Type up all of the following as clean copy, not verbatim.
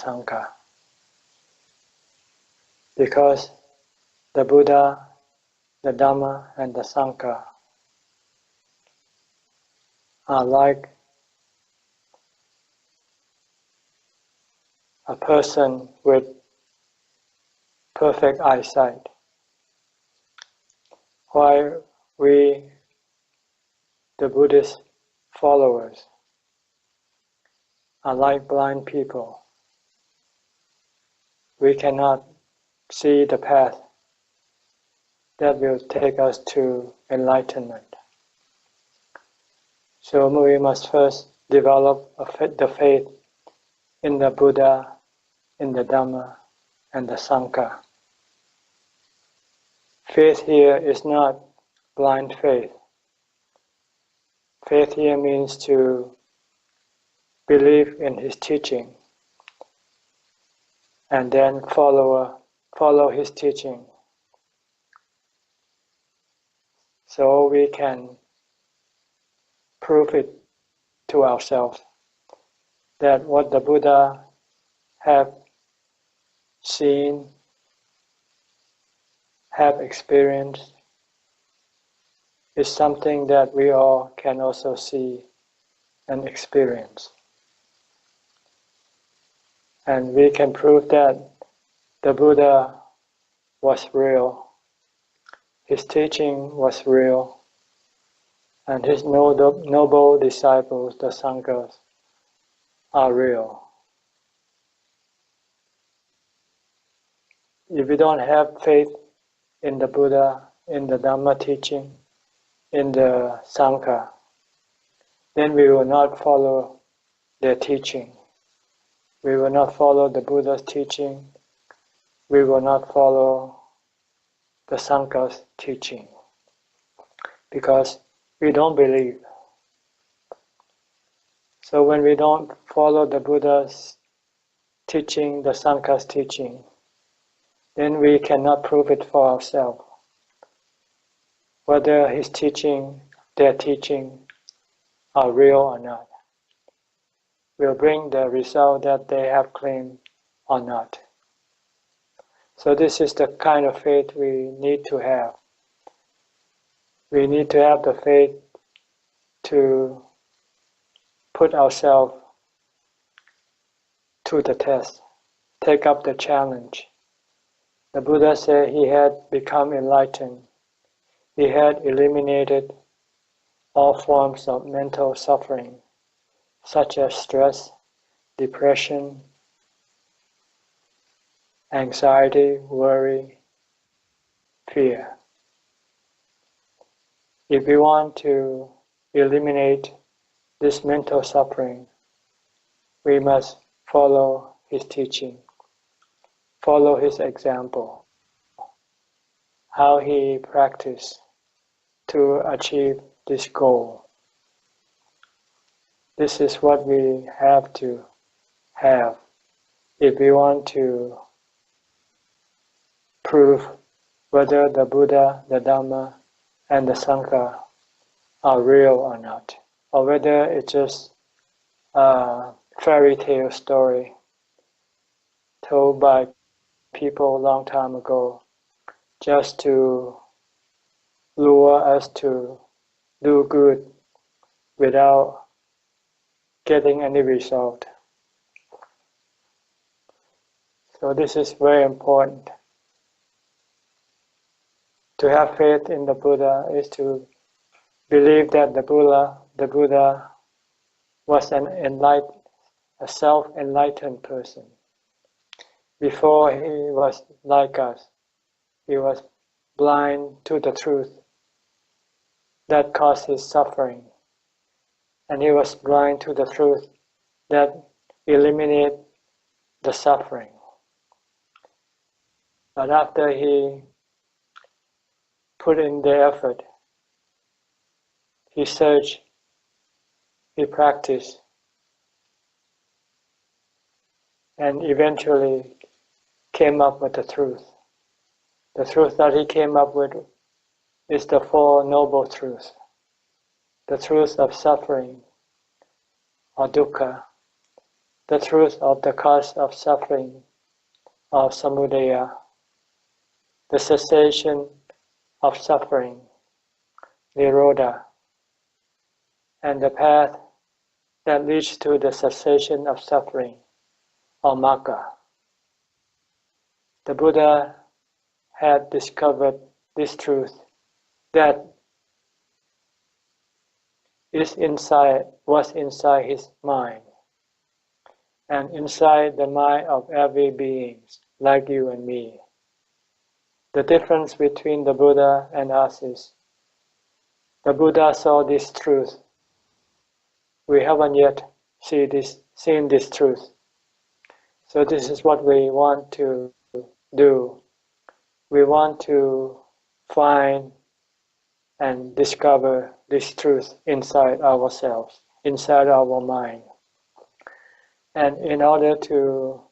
Sangha. Because the Buddha, the Dhamma, and the Sangha are like a person with perfect eyesight, while we, the Buddhist followers, are like blind people. We cannot see the path that will take us to enlightenment. So we must first develop the faith in the Buddha, in the Dhamma, and the Sangha. Faith here is not blind faith. Faith here means to believe in his teaching and then follow his teaching, so we can prove it to ourselves that what the Buddha have seen, have experienced, is something that we all can also see and experience. And we can prove that the Buddha was real, his teaching was real, and his noble disciples, the Sanghas, are real. If we don't have faith in the Buddha, in the Dhamma teaching, in the Sangha, then we will not follow their teaching. We will not follow the Buddha's teaching. We will not follow the Sangha's teaching, because we don't believe. So when we don't follow the Buddha's teaching, the Sangha's teaching, then we cannot prove it for ourselves, whether his teaching, their teaching, are real or not, will bring the result that they have claimed or not. So this is the kind of faith we need to have. We need to have the faith to put ourselves to the test, take up the challenge. The Buddha said he had become enlightened. He had eliminated all forms of mental suffering, such as stress, depression, anxiety, worry, fear. If we want to eliminate this mental suffering, we must follow his teaching, follow his example, how he practiced to achieve this goal. This is what we have to have if we want to prove whether the Buddha, the Dhamma, and the Sangha are real or not, or whether it's just a fairy tale story told by people a long time ago just to lure us to do good without getting any result. So this is very important. To have faith in the Buddha is to believe that the Buddha was a self-enlightened person. Before he was like us, he was blind to the truth that caused his suffering, and he was blind to the truth that eliminated the suffering. But after he put in the effort, he searched, he practiced, and eventually came up with the truth. The truth that he came up with is the Four Noble Truths. The truth of suffering, or dukkha, the truth of the cause of suffering, of samudaya, the cessation of suffering, nirodha, and the path that leads to the cessation of suffering, or magga. The Buddha had discovered this truth that was inside his mind, and inside the mind of every being, like you and me. The difference between the Buddha and us is, the Buddha saw this truth. We haven't yet seen this truth. So this is what we want to do. We want to find and discover this truth inside ourselves, inside our mind. And in order to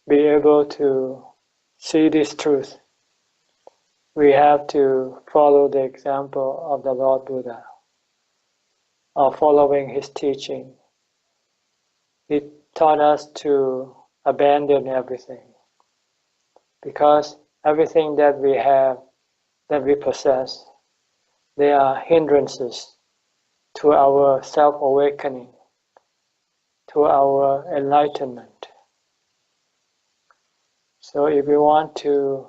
be able to see this truth, we have to follow the example of the Lord Buddha, of following his teaching. He taught us to abandon everything, because everything that we have, that we possess, they are hindrances to our self-awakening, to our enlightenment. So if we want to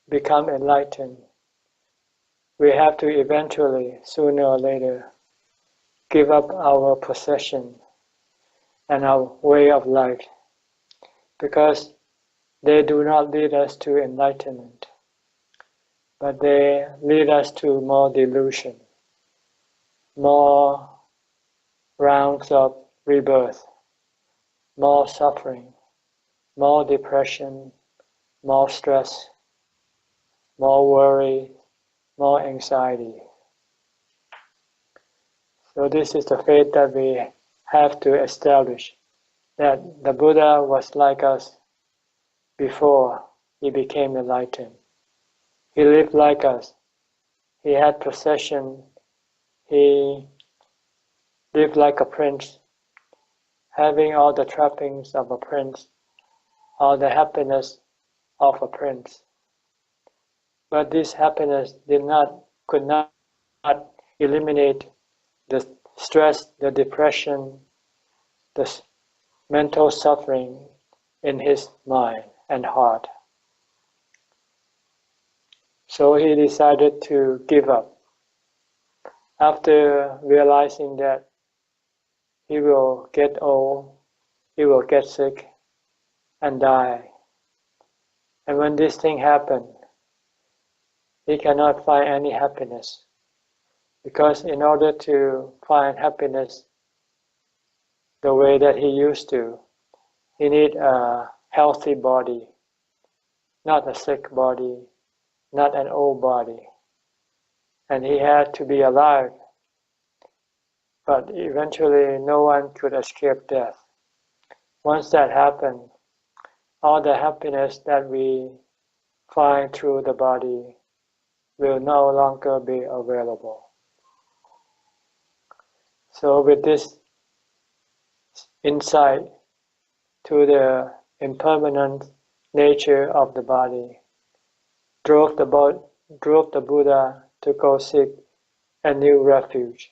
become enlightened, we have to eventually, sooner or later, give up our possession and our way of life, because they do not lead us to enlightenment, but they lead us to more delusion, more rounds of rebirth, more suffering, more depression, more stress, more worry, more anxiety. So this is the faith that we have to establish, that the Buddha was like us before he became enlightened. He lived like us. He had possession. He lived like a prince, having all the trappings of a prince, all the happiness of a prince. But this happiness could not eliminate the stress, the depression, the mental suffering in his mind and heart. So he decided to give up. After realizing that he will get old, he will get sick and die. And when this thing happened, he cannot find any happiness. Because in order to find happiness the way that he used to, he needs a healthy body, not a sick body, not an old body. And he had to be alive. But eventually no one could escape death. Once that happened, all the happiness that we find through the body will no longer be available. So with this insight to the impermanent nature of the body, drove the Buddha to go seek a new refuge.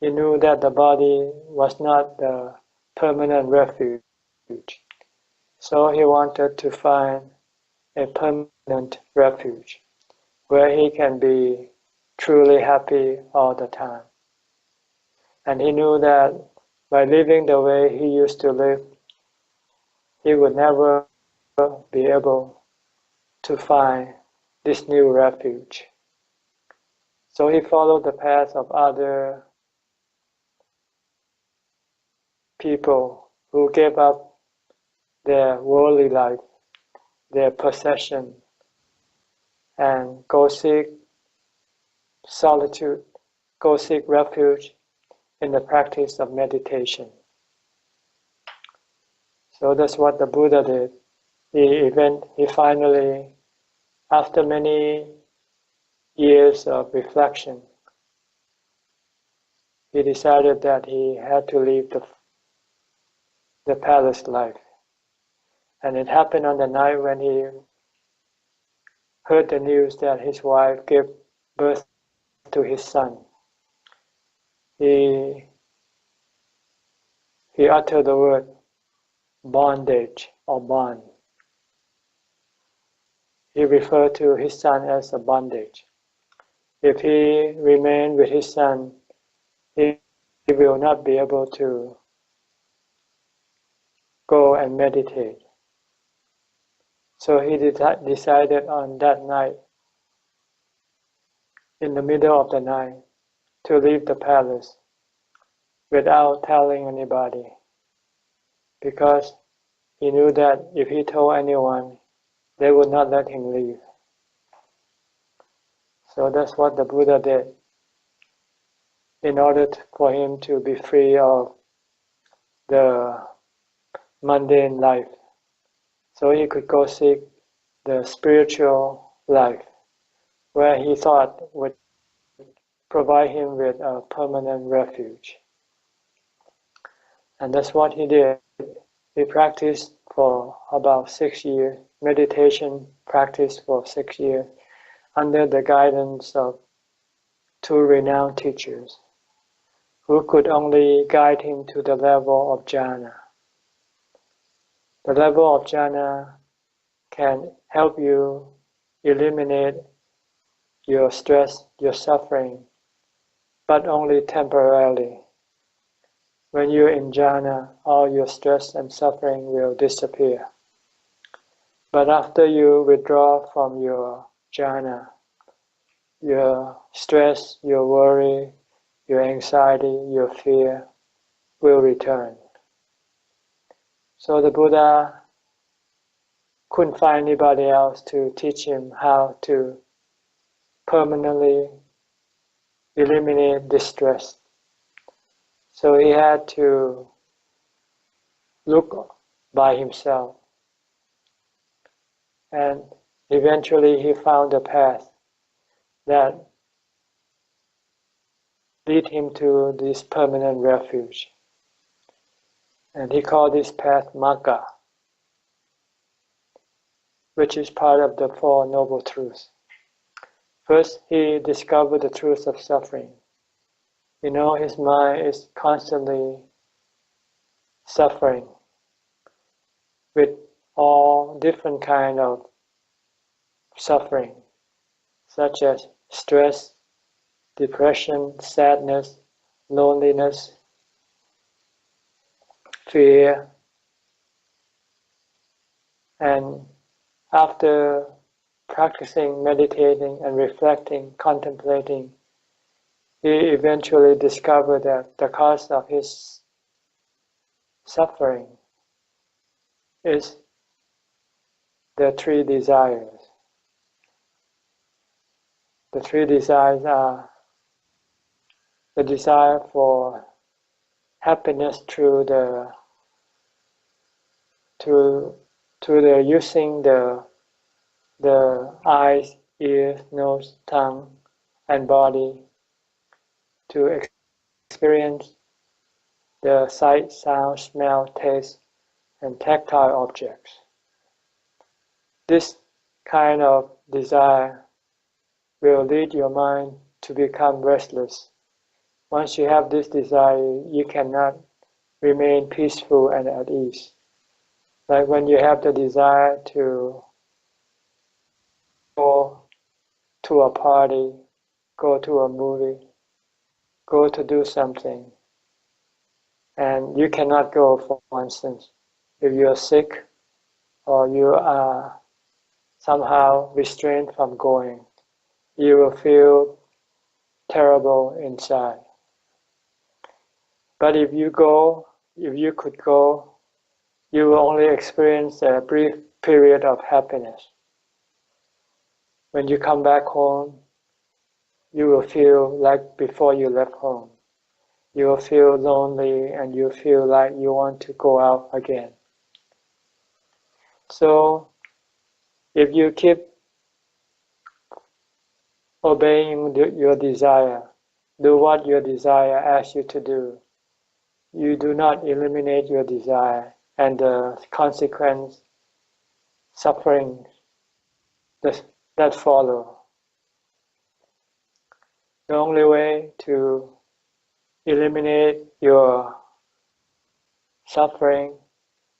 He knew that the body was not the permanent refuge. So he wanted to find a permanent refuge where he can be truly happy all the time. And he knew that by living the way he used to live, he would never be able to find this new refuge. So he followed the path of other people who gave up their worldly life, their possession, and go seek solitude, go seek refuge in the practice of meditation. So that's what the Buddha did. He finally, after many years of reflection, he decided that he had to leave the palace life. And it happened on the night when he heard the news that his wife gave birth to his son. He uttered the word bondage or bond. He referred to his son as a bondage. If he remained with his son, he will not be able to go and meditate. So he decided on that night, in the middle of the night, to leave the palace without telling anybody, because he knew that if he told anyone, they would not let him leave. So that's what the Buddha did in order for him to be free of the mundane life. So he could go seek the spiritual life, where he thought would provide him with a permanent refuge. And that's what he did. He practiced for about 6 years, meditation practice for 6 years, under the guidance of 2 renowned teachers, who could only guide him to the level of jhana. The level of jhana can help you eliminate your stress, your suffering, but only temporarily. When you're in jhana, all your stress and suffering will disappear. But after you withdraw from your jhana, your stress, your worry, your anxiety, your fear will return. So the Buddha couldn't find anybody else to teach him how to permanently eliminate distress. So he had to look by himself. And eventually he found a path that lead him to this permanent refuge. And he called this path Magga, which is part of the 4 Noble Truths. First, he discovered the truth of suffering. His mind is constantly suffering with all different kinds of suffering, such as stress, depression, sadness, loneliness, fear. And after practicing, meditating, and reflecting, contemplating, he eventually discovered that the cause of his suffering is the 3 desires. The 3 desires are the desire for happiness through the using the eyes, ears, nose, tongue, and body to experience the sight, sound, smell, taste, and tactile objects. This kind of desire will lead your mind to become restless. Once you have this desire, you cannot remain peaceful and at ease. Like when you have the desire to go to a party, go to a movie, go to do something, and you cannot go, for instance, if you are sick or you are somehow restrained from going, you will feel terrible inside. But if you could go, you will only experience a brief period of happiness. When you come back home, you will feel like before you left home. You will feel lonely and you feel like you want to go out again. So, if you keep obeying your desire, do what your desire asks you to do, you do not eliminate your desire and the consequence suffering that follow. The only way to eliminate your suffering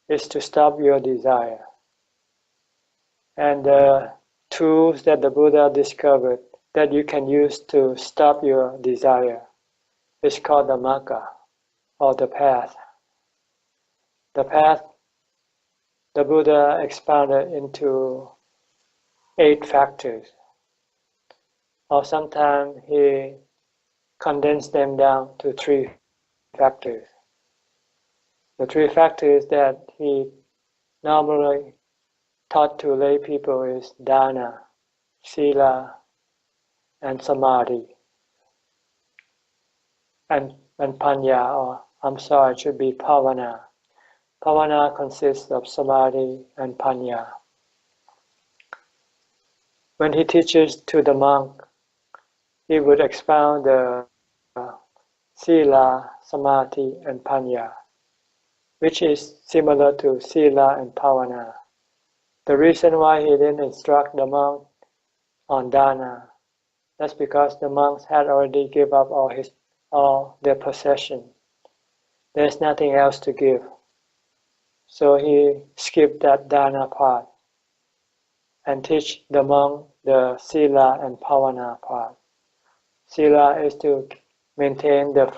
is to stop your desire. And the tools that the Buddha discovered that you can use to stop your desire is called the magga, or the path. The path, the Buddha expounded into 8 factors, or sometimes he condensed them down to 3 factors. The 3 factors that he normally taught to lay people is dana, sila, and samadhi, and panya, or I'm sorry, it should be pavana. Pavana consists of samadhi and panya. When he teaches to the monk, he would expound the sila, samadhi, and panya, which is similar to sila and pavana. The reason why he didn't instruct the monk on dana, that's because the monks had already given up all their possession. There's nothing else to give. So he skipped that dana part and teach the monk the sila and pavana part. Sila is to maintain the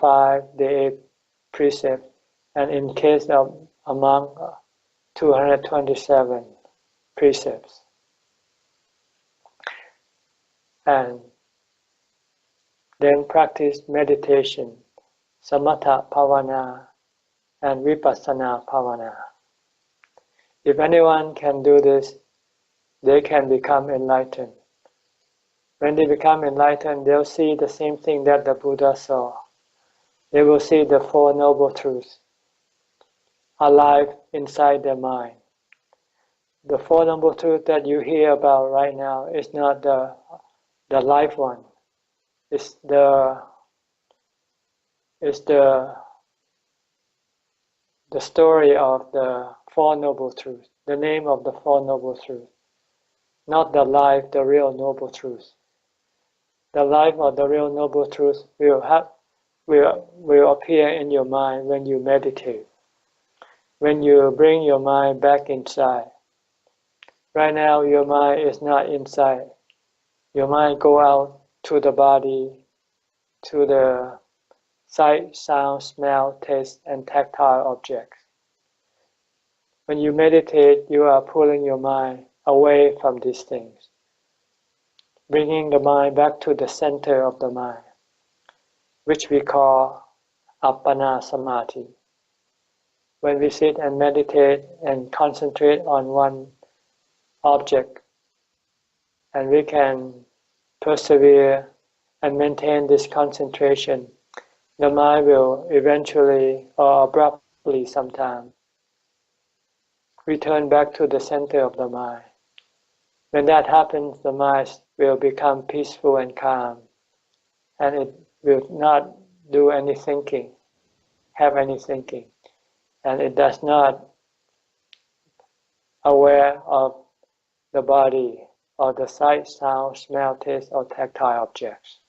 8 precepts, and in case of a monk, 227 precepts. And then practice meditation, samatha pavana and vipassana pavana. If anyone can do this, they can become enlightened. When they become enlightened, they'll see the same thing that the Buddha saw. They will see the 4 Noble Truths alive inside their mind. The 4 Noble Truths that you hear about right now is not the life one. It's the story of the 4 Noble Truths, the name of the 4 Noble Truths, not the life, the real Noble Truths. The life of the real Noble Truths will appear in your mind when you meditate, when you bring your mind back inside. Right now, your mind is not inside. Your mind go out to the body, to the sight, sound, smell, taste, and tactile objects. When you meditate, you are pulling your mind away from these things, bringing the mind back to the center of the mind, which we call appana samadhi. When we sit and meditate and concentrate on one object, and we can persevere and maintain this concentration, the mind will eventually or abruptly sometime return back to the center of the mind. When that happens, the mind will become peaceful and calm, and it will not do any thinking, have any thinking, and it does not aware of the body or the sight, sound, smell, taste, or tactile objects.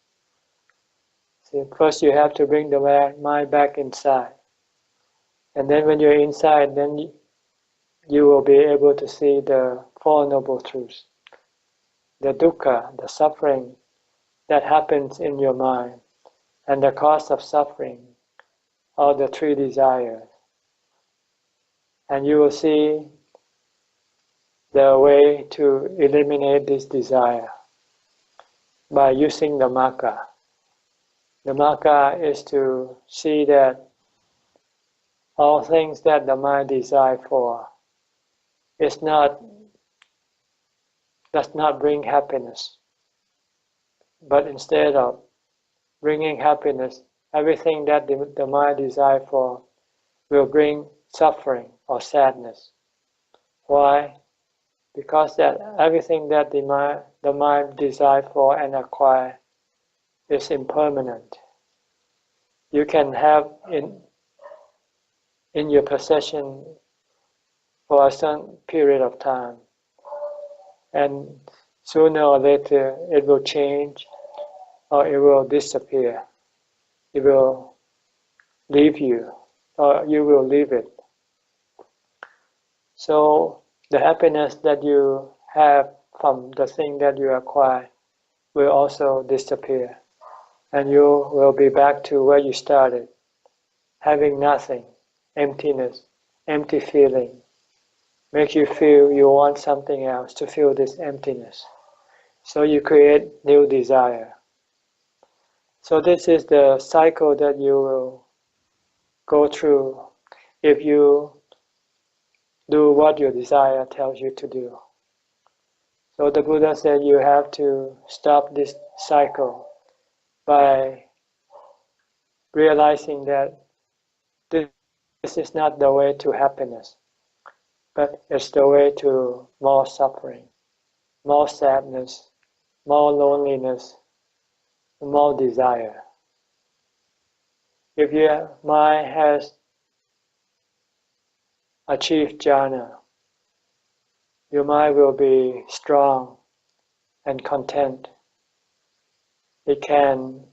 See, first you have to bring the mind back inside, and then when you're inside, then you will be able to see the 4 Noble Truths, the dukkha, the suffering that happens in your mind, and the cause of suffering, or the 3 desires. And you will see the way to eliminate this desire by using the magga. The magga is to see that all things that the mind desires for does not bring happiness, but instead of bringing happiness, everything that the mind desires for will bring suffering or sadness. Why? Because that everything that the mind desires for and acquire is impermanent. You can have in your possession for a certain period of time, and sooner or later it will change or it will disappear. It will leave you or you will leave it. So the happiness that you have from the thing that you acquire will also disappear, and you will be back to where you started, having nothing, emptiness, empty feeling. Make you feel you want something else to fill this emptiness. So you create new desire. So this is the cycle that you will go through if you do what your desire tells you to do. So the Buddha said you have to stop this cycle by realizing that this is not the way to happiness, but it's the way to more suffering, more sadness, more loneliness, more desire. If your mind has achieved jhana, your mind will be strong and content. It can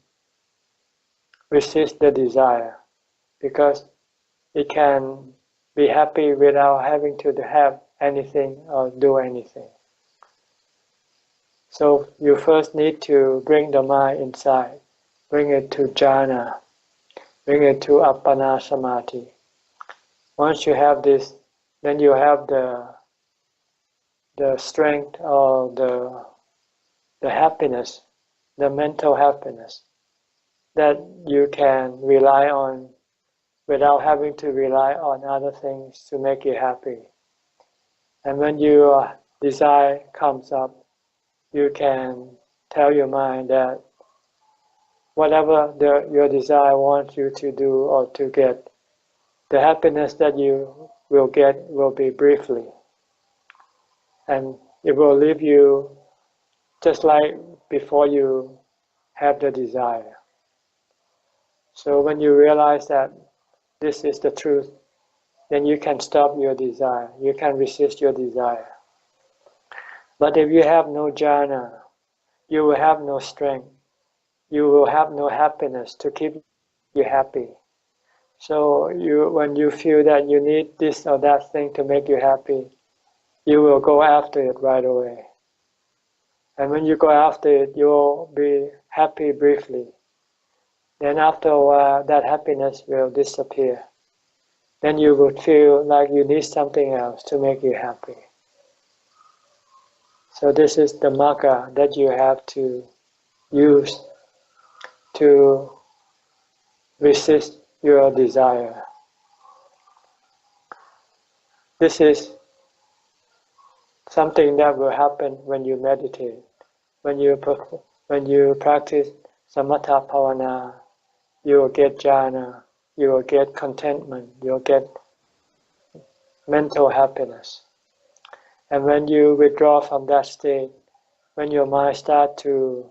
resist the desire because it can be happy without having to have anything or do anything. So you first need to bring the mind inside, bring it to jhana, bring it to appana samadhi. Once you have this, then you have the strength or the happiness, the mental happiness that you can rely on without having to rely on other things to make you happy. And when your desire comes up, you can tell your mind that whatever your desire wants you to do or to get, the happiness that you will get will be briefly. And it will leave you just like before you have the desire. So when you realize that this is the truth, then you can stop your desire. You can resist your desire. But if you have no jhana, you will have no strength. You will have no happiness to keep you happy. So when you feel that you need this or that thing to make you happy, you will go after it right away. And when you go after it, you will be happy briefly. Then after a while, that happiness will disappear. Then you would feel like you need something else to make you happy. So this is the magga that you have to use to resist your desire. This is something that will happen when you meditate. When you practice samatha bhavana, you will get jhana, you will get contentment, you will get mental happiness. And when you withdraw from that state, when your mind starts to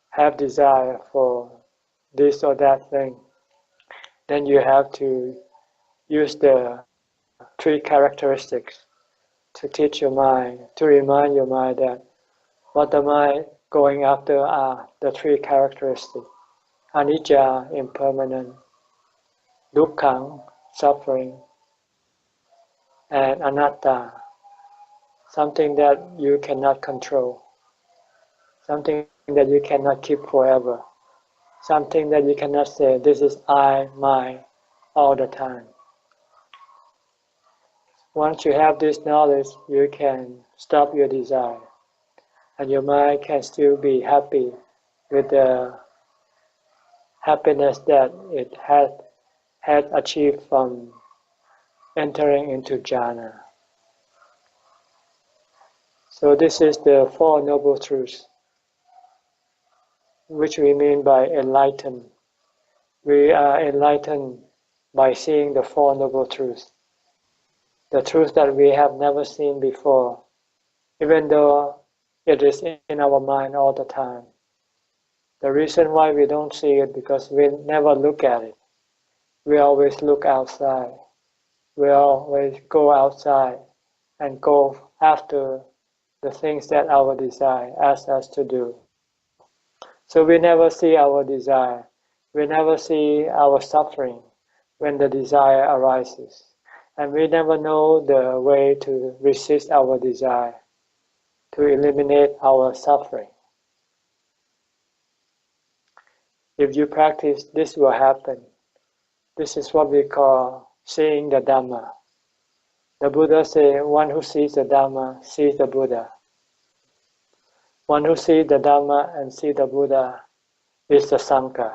have desire for this or that thing, then you have to use the three characteristics to teach your mind, to remind your mind that what the mind going after are the three characteristics: anicca, impermanent; dukkha, suffering; and anatta, something that you cannot control, something that you cannot keep forever, something that you cannot say, this is I, mine, all the time. Once you have this knowledge, you can stop your desire, and your mind can still be happy with the happiness that it had achieved from entering into jhana. So this is the Four Noble Truths, which we mean by enlightened. We are enlightened by seeing the Four Noble Truths, the truth that we have never seen before, even though it is in our mind all the time. The reason why we don't see it because we never look at it. We always look outside. we always go outside and go after the things that our desire asks us to do. So we never see our desire. We never see our suffering when the desire arises. And we never know the way to resist our desire, to eliminate our suffering. If you practice, this will happen. This is what we call seeing the Dhamma. The Buddha said, one who sees the Dhamma sees the Buddha. One who sees the Dhamma and sees the Buddha is the Sangha,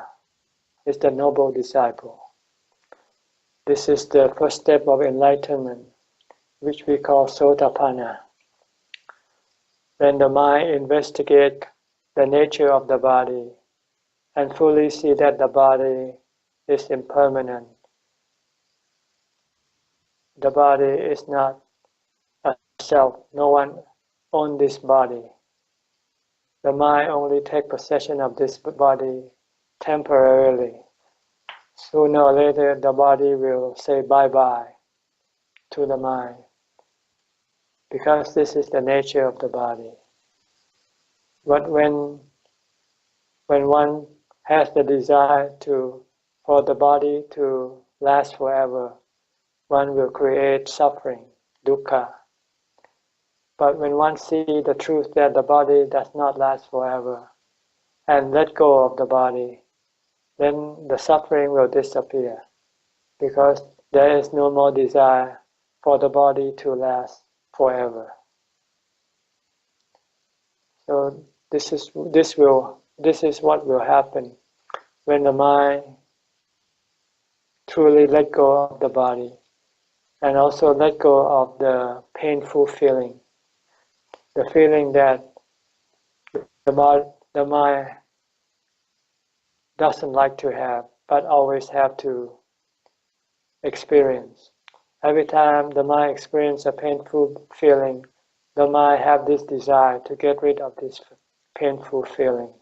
is the noble disciple. This is the first step of enlightenment, which we call Sotapanna. When the mind investigates the nature of the body and fully see that the body is impermanent, the body is not a self, no one owns this body. The mind only takes possession of this body temporarily. Sooner or later, the body will say bye-bye to the mind, because this is the nature of the body. But when one has the desire for the body to last forever, one will create suffering, dukkha. But when one sees the truth that the body does not last forever and let go of the body, then the suffering will disappear, because there is no more desire for the body to last forever. So this is what will happen when the mind truly let go of the body and also let go of the painful feeling, the feeling that the mind doesn't like to have, but always have to experience. Every time the mind experiences a painful feeling, the mind have this desire to get rid of this painful feeling.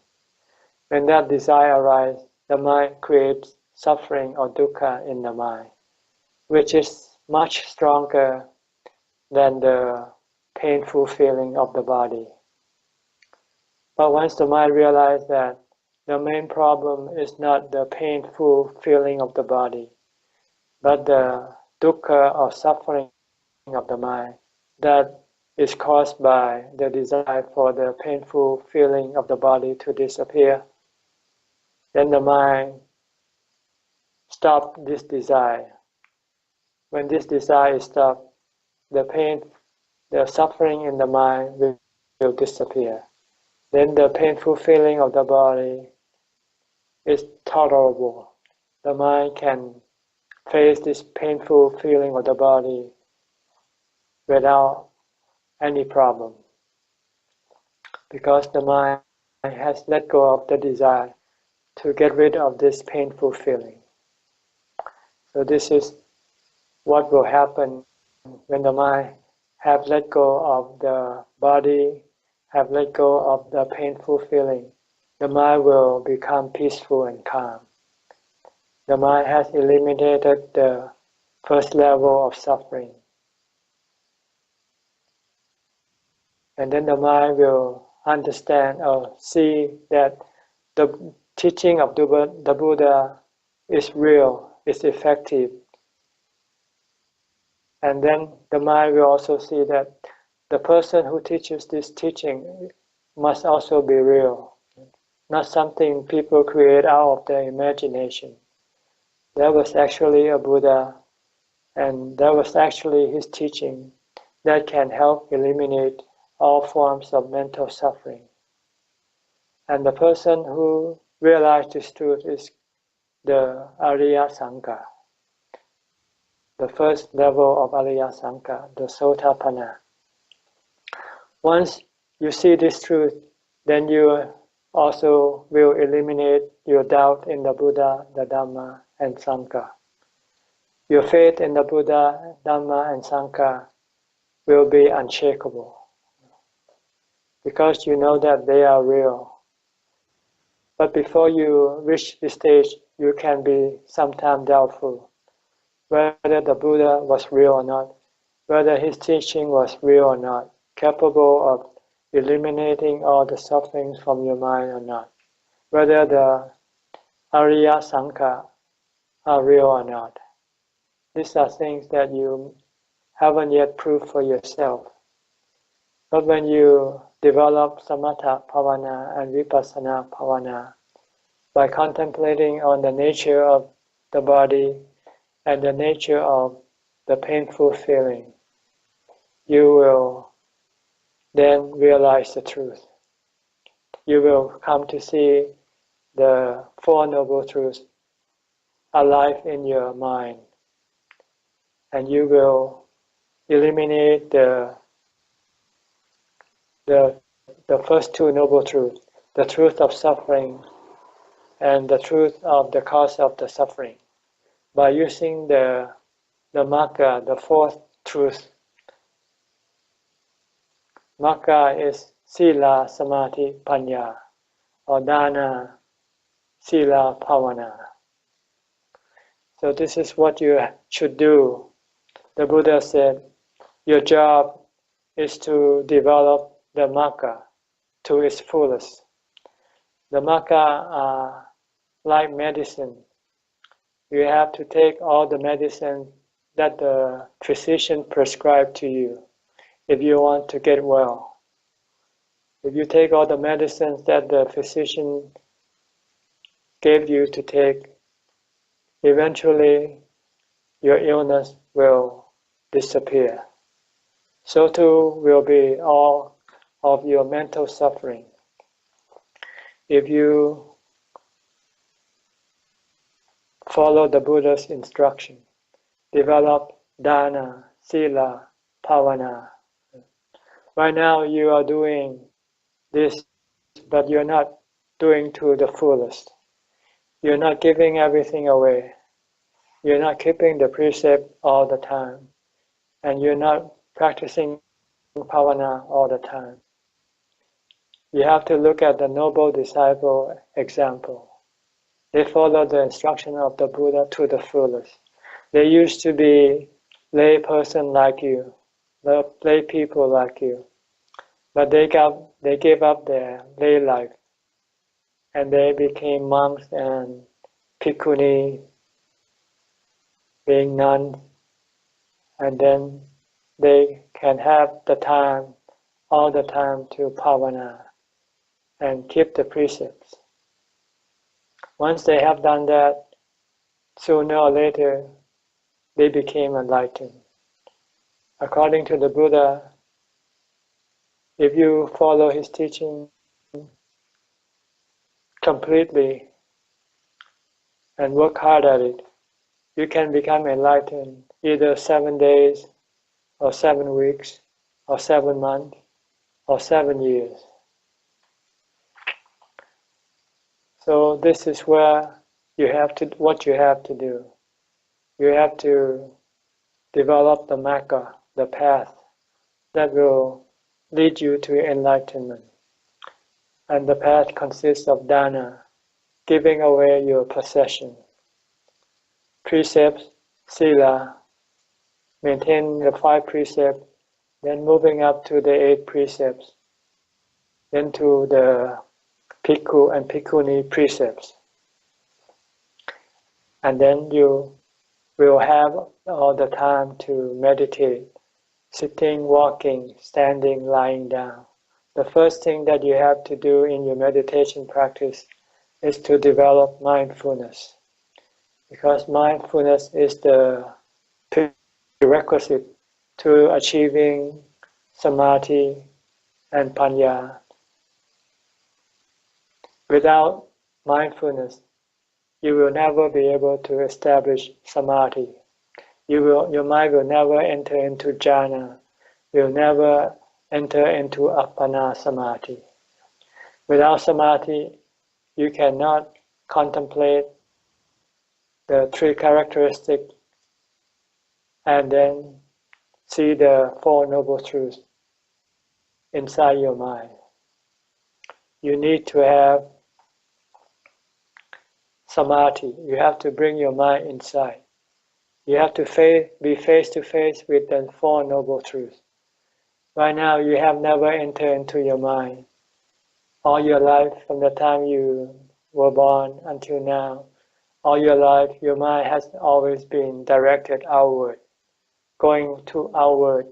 When that desire arises, the mind creates suffering or dukkha in the mind, which is much stronger than the painful feeling of the body. But once the mind realizes that the main problem is not the painful feeling of the body, but the dukkha or suffering of the mind that is caused by the desire for the painful feeling of the body to disappear, then the mind stops this desire. When this desire is stopped, the suffering in the mind will disappear. Then the painful feeling of the body is tolerable. The mind can face this painful feeling of the body without any problem, because the mind has let go of the desire to get rid of this painful feeling. So this is what will happen when the mind have let go of the body, have let go of the painful feeling. The mind will become peaceful and calm. The mind has eliminated the first level of suffering. And then the mind will understand or see that the teaching of the Buddha is real, is effective. And then the mind will also see that the person who teaches this teaching must also be real, not something people create out of their imagination. There was actually a Buddha, and that was actually his teaching that can help eliminate all forms of mental suffering. And the person who realized this truth is the Arya Sangha, the first level of Arya Sangha, the Sotapanna. Once you see this truth, then you also will eliminate your doubt in the Buddha, the Dhamma, and Sangha. Your faith in the Buddha, Dhamma, and Sangha will be unshakable, because you know that they are real. But before you reach this stage, you can be sometimes doubtful. whether the Buddha was real or not, whether his teaching was real or not, capable of eliminating all the sufferings from your mind or not, whether the Arya Sangha are real or not. These are things that you haven't yet proved for yourself. But when you develop samatha bhavana and vipassana bhavana, by contemplating on the nature of the body and the nature of the painful feeling, you will then realize the truth. You will come to see the Four Noble Truths alive in your mind, and you will eliminate the first two Noble Truths, the truth of suffering and the truth of the cause of the suffering, by using the Magga, the fourth truth. Magga is Sila, Samadhi, Panya, or Dana, Sila, Bhavana. So this is what you should do. The Buddha said, your job is to develop the Magga to its fullest. The Magga are like medicine. You have to take all the medicine that the physician prescribed to you if you want to get well. If you take all the medicines that the physician gave you to take, eventually your illness will disappear. So too will be all of your mental suffering. If you follow the Buddha's instruction, develop dana, sila, bhavana. Right now you are doing this, but you're not doing to the fullest. You're not giving everything away. You're not keeping the precept all the time. And you're not practicing bhavana all the time. You have to look at the noble disciple example. They follow the instruction of the Buddha to the fullest. They used to be lay person like you, lay people like you, but they gave up their lay life, and they became monks and bhikkhuni, being nuns, and then they can have the time, all the time to bhavana and keep the precepts. Once they have done that, sooner or later, they became enlightened. According to the Buddha, if you follow his teaching completely and work hard at it, you can become enlightened either 7 days or 7 weeks or 7 months or 7 years. So this is where what you have to do. You have to develop the Magga, the path that will lead you to enlightenment. And the path consists of dana, giving away your possession. Precepts, sila, maintaining the 5 precepts, then moving up to the 8 precepts, then to the bhikkhu and bhikkhuni precepts. And then you will have all the time to meditate, sitting, walking, standing, lying down. The first thing that you have to do in your meditation practice is to develop mindfulness, because mindfulness is the prerequisite to achieving samadhi and panya. Without mindfulness, you will never be able to establish samadhi. Your mind will never enter into jhana, will never enter into appana samadhi. Without samadhi, you cannot contemplate the 3 characteristics and then see the 4 noble truths inside your mind. You need to have samadhi. You have to bring your mind inside. You have to be face to face with the Four Noble Truths. Right now, you have never entered into your mind. All your life, from the time you were born until now, all your life, your mind has always been directed outward, going to outward,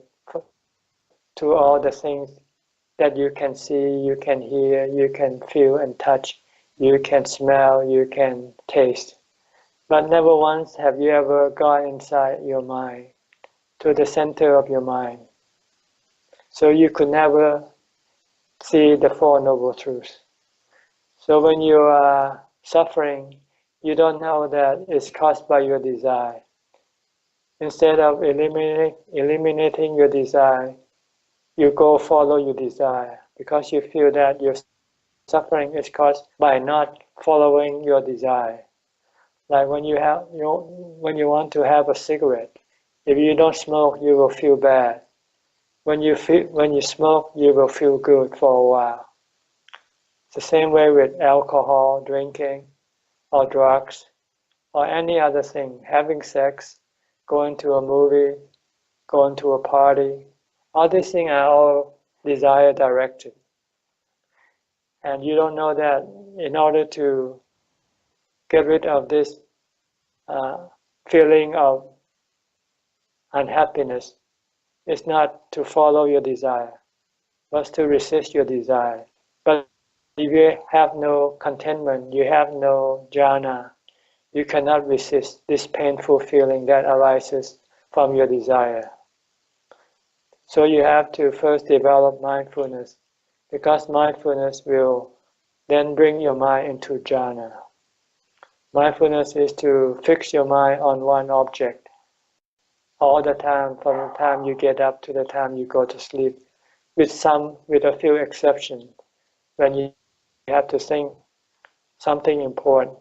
to all the things that you can see, you can hear, you can feel and touch, you can smell, you can taste. But never once have you ever gone inside your mind, to the center of your mind. So you could never see the Four Noble Truths. So when you are suffering, you don't know that it's caused by your desire. Instead of eliminating your desire, you go follow your desire because you feel that your suffering is caused by not following your desire. Like when you want to have a cigarette, if you don't smoke, you will feel bad. When you smoke, you will feel good for a while. It's the same way with alcohol, drinking, or drugs, or any other thing, having sex, going to a movie, going to a party. All these things are all desire directed. And you don't know that in order to get rid of this feeling of unhappiness, it's not to follow your desire, but to resist your desire. But if you have no contentment, you have no jhana, you cannot resist this painful feeling that arises from your desire. So you have to first develop mindfulness, because mindfulness will then bring your mind into jhana. Mindfulness is to fix your mind on one object all the time, from the time you get up to the time you go to sleep, with a few exceptions. When you have to think something important,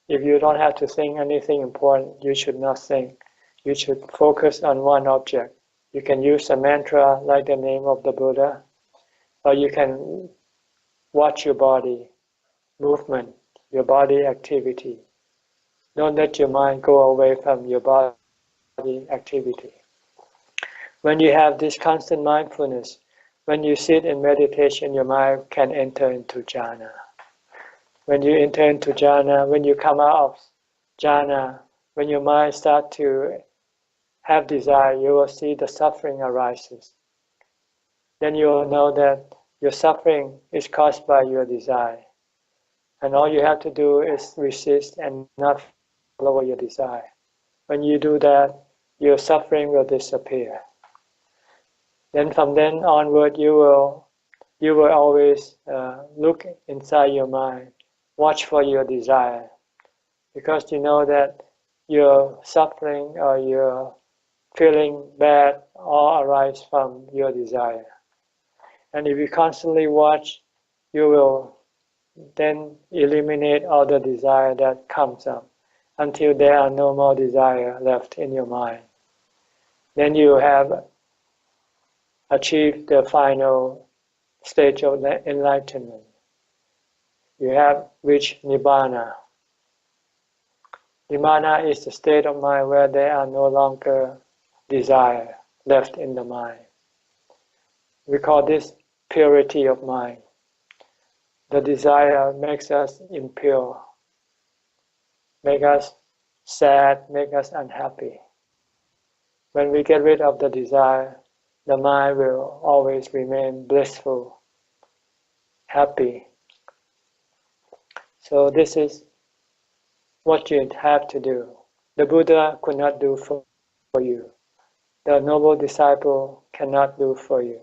if you don't have to think anything important, you should not think. You should focus on one object. You can use a mantra like the name of the Buddha, or you can watch your body movement, your body activity. Don't let your mind go away from your body activity. When you have this constant mindfulness, when you sit in meditation, your mind can enter into jhana. When you enter into jhana, when you come out of jhana, when your mind starts to have desire, you will see the suffering arises. Then you will know that your suffering is caused by your desire. And all you have to do is resist and not follow your desire. When you do that, your suffering will disappear. Then from then onward, you will always look inside your mind, watch for your desire, because you know that your suffering or your feeling bad all arise from your desire. And if you constantly watch, you will then eliminate all the desire that comes up until there are no more desire left in your mind. Then you have achieved the final stage of enlightenment. You have reached Nibbana. Nibbana is the state of mind where there are no longer desire left in the mind. We call this purity of mind. The desire makes us impure, makes us sad, makes us unhappy. When we get rid of the desire, the mind will always remain blissful, happy. So this is what you have to do. The Buddha could not do for you. The noble disciple cannot do for you.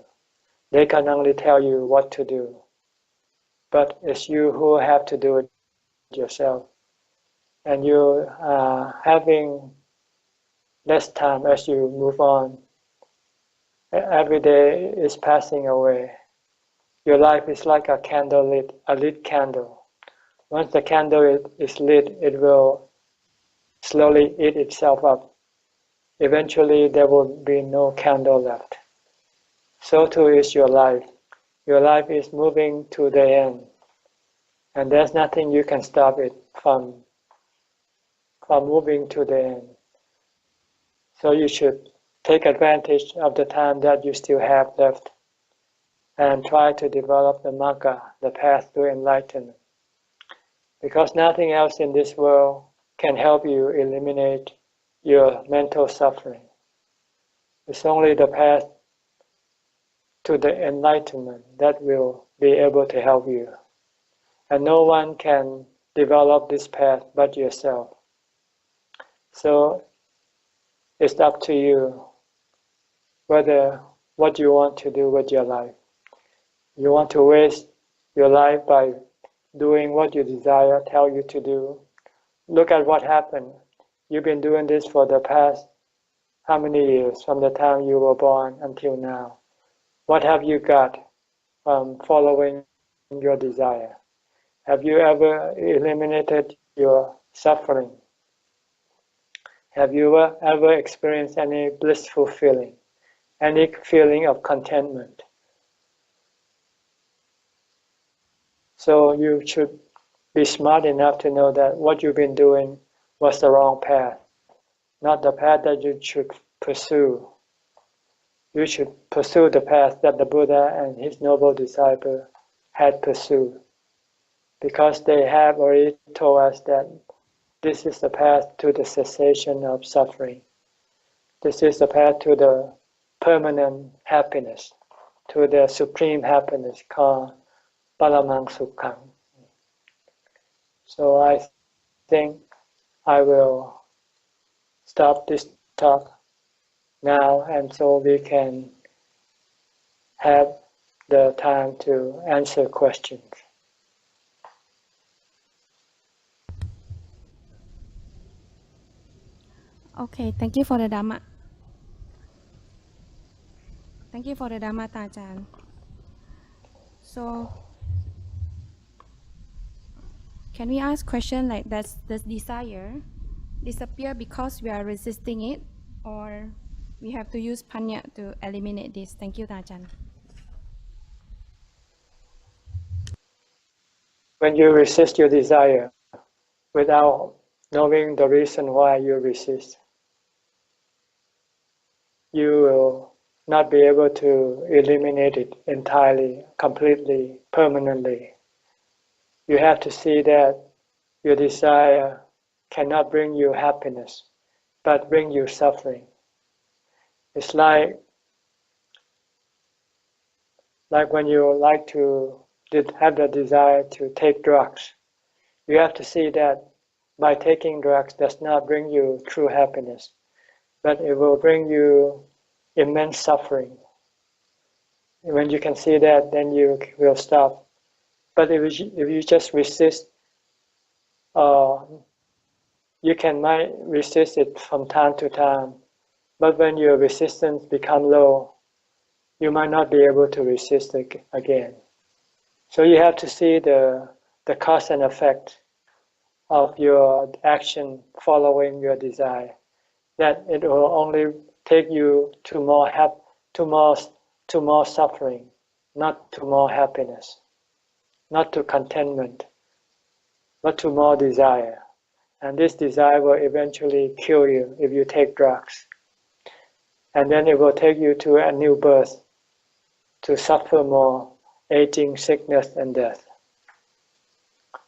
They can only tell you what to do. But it's you who have to do it yourself. And you are having less time as you move on. Every day is passing away. Your life is like a lit candle. Once the candle is lit, it will slowly eat itself up. Eventually, there will be no candle left. So too is your life. Your life is moving to the end. And there's nothing you can stop it from moving to the end. So you should take advantage of the time that you still have left and try to develop the magga, the path to enlightenment. Because nothing else in this world can help you eliminate your mental suffering. It's only the path to the enlightenment that will be able to help you. And no one can develop this path but yourself. So it's up to you whether what you want to do with your life. You want to waste your life by doing what your desire tells you to do. Look at what happened. You've been doing this for the past how many years, from the time you were born until now? What have you got following your desire? Have you ever eliminated your suffering? Have you ever experienced any blissful feeling, any feeling of contentment? So you should be smart enough to know that what you've been doing was the wrong path, not the path that you should pursue. You should pursue the path that the Buddha and his noble disciple had pursued, because they have already told us that this is the path to the cessation of suffering. This is the path to the permanent happiness, to the supreme happiness called Paramang Sukhang. So I think I will stop this talk now, and so we can have the time to answer questions. Okay, thank you for the Dhamma. Thank you for the Dhamma, Ajahn. So, can we ask question like, does this desire disappear because we are resisting it, or we have to use panya to eliminate this? Thank you, Ajahn. When you resist your desire without knowing the reason why you resist, you will not be able to eliminate it entirely, completely, permanently. You have to see that your desire cannot bring you happiness, but bring you suffering. It's like when you like to have the desire to take drugs. You have to see that by taking drugs does not bring you true happiness, but it will bring you immense suffering. When you can see that, then you will stop. But if you just resist, you might resist it from time to time. But when your resistance becomes low, you might not be able to resist it again. So you have to see the cause and effect of your action following your desire. That it will only take you to more suffering, not to more happiness, not to contentment, but to more desire. And this desire will eventually kill you if you take drugs. And then it will take you to a new birth, to suffer more aging, sickness, and death.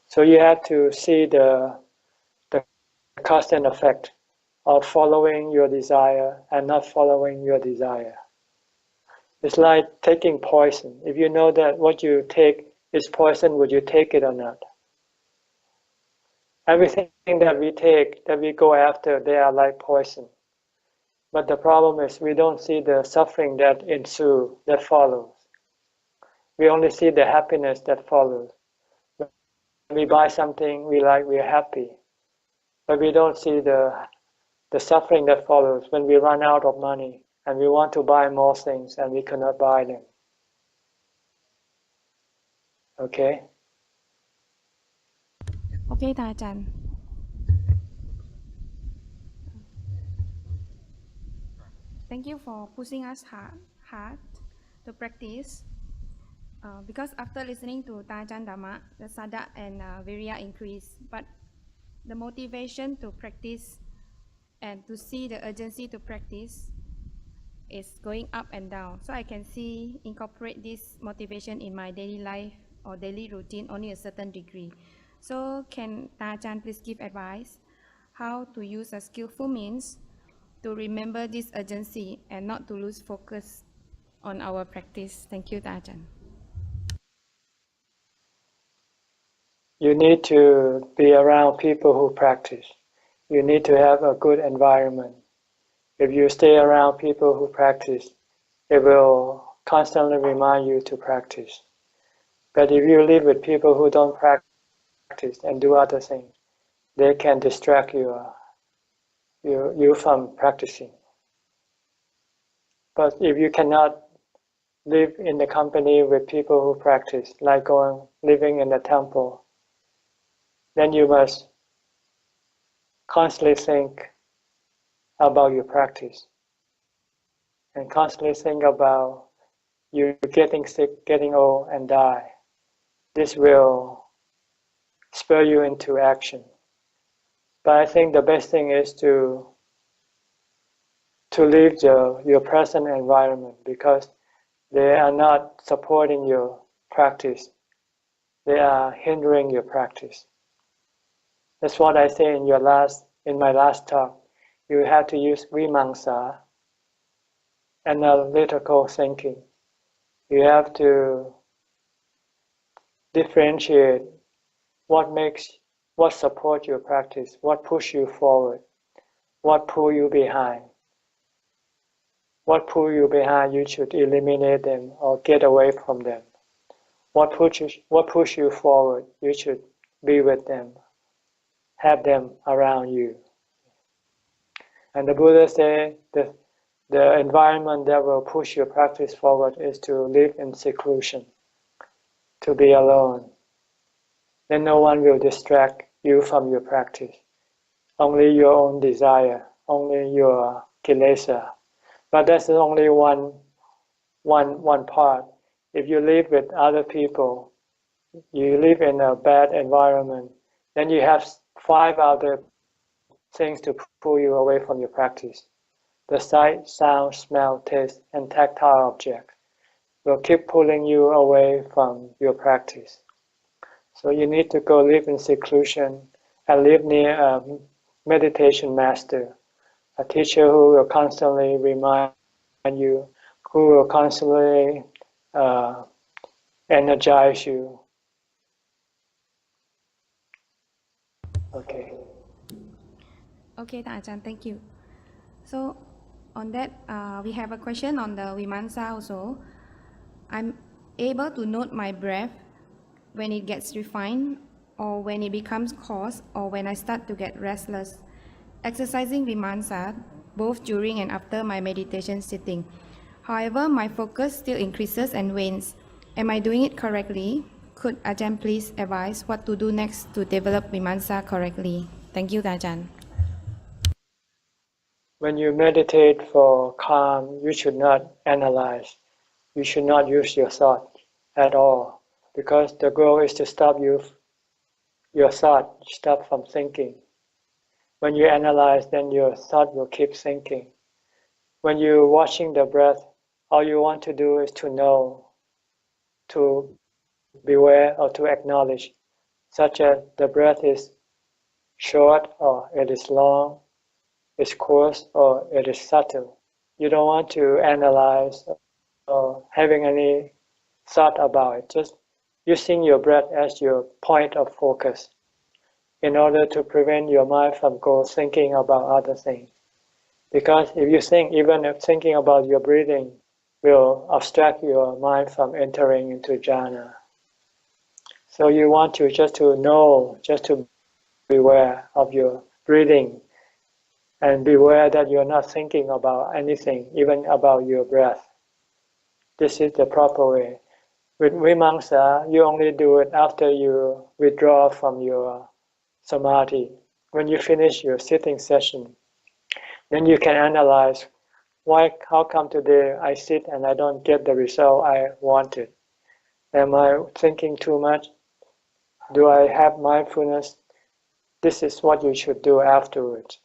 So you have to see the cause and effect of following your desire and not following your desire. It's like taking poison. If you know that what you take is poison, would you take it or not? Everything that we take, that we go after, they are like poison. But the problem is we don't see the suffering that ensues, that follows. We only see the happiness that follows. When we buy something we like, we are happy. But we don't see the suffering that follows when we run out of money and we want to buy more things and we cannot buy them. Okay? Okay, Ajahn. Thank you for pushing us hard to practice. Because after listening to Ajahn Dhamma, the Saddha and Virya increase, but the motivation to practice and to see the urgency to practice is going up and down. So I can incorporate this motivation in my daily life or daily routine only a certain degree. So can Ajahn please give advice how to use a skillful means to remember this urgency and not to lose focus on our practice? Thank you, Ajahn. You need to be around people who practice. You need to have a good environment. If you stay around people who practice, it will constantly remind you to practice. But if you live with people who don't practice and do other things, they can distract you from practicing. But if you cannot live in the company with people who practice, like living in the temple, then you must constantly think about your practice and constantly think about you getting sick, getting old, and die. This will spur you into action. But I think the best thing is to leave your present environment, because they are not supporting your practice. They are hindering your practice. That's what I say in my last talk. You have to use vimamsa, analytical thinking. You have to differentiate what support your practice, what push you forward, what pull you behind. What pull you behind, you should eliminate them or get away from them. What push you forward, you should be with them, have them around you. And the Buddha said the environment that will push your practice forward is to live in seclusion, to be alone. Then no one will distract you from your practice. Only your own desire, only your kilesa. But that's only one part. If you live with other people, you live in a bad environment, then you have 5 other things to pull you away from your practice. The sight, sound, smell, taste, and tactile objects will keep pulling you away from your practice. So you need to go live in seclusion and live near a meditation master, a teacher who will constantly remind you, who will constantly energize you. Okay. Okay, Ajahn, thank you. So on that, we have a question on the Vimamsa also. I'm able to note my breath when it gets refined, or when it becomes coarse, or when I start to get restless. Exercising Vimamsa both during and after my meditation sitting. However, my focus still increases and wanes. Am I doing it correctly? Could Ajahn please advise what to do next to develop Vimamsa correctly? Thank you, Ajahn. When you meditate for calm, you should not analyze. You should not use your thought at all, because the goal is to stop your thought, stop from thinking. When you analyze, then your thought will keep thinking. When you're watching the breath, all you want to do is to know, to beware, or to acknowledge, such as the breath is short or it is long, it's coarse or it is subtle. You don't want to analyze or having any thought about it. Just using your breath as your point of focus in order to prevent your mind from thinking about other things. Because if you think, even if thinking about your breathing will abstract your mind from entering into jhana. So you want to just to know, just to be aware of your breathing, and beware that you're not thinking about anything, even about your breath. This is the proper way. With Vimamsa, you only do it after you withdraw from your samadhi. When you finish your sitting session, then you can analyze, how come today I sit and I don't get the result I wanted? Am I thinking too much? Do I have mindfulness? This is what you should do afterwards.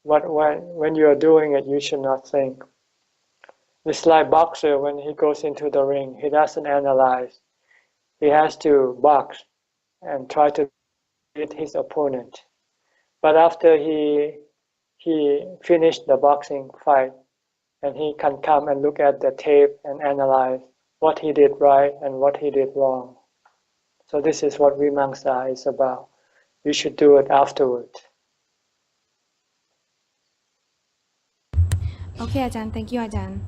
when you are doing it, you should not think. It's like boxer when he goes into the ring, he doesn't analyze. He has to box and try to beat his opponent. But after he finished the boxing fight, and he can come and look at the tape and analyze what he did right and what he did wrong. So this is what Vimamsa is about. You should do it afterward. Okay, Ajahn, thank you, Ajahn.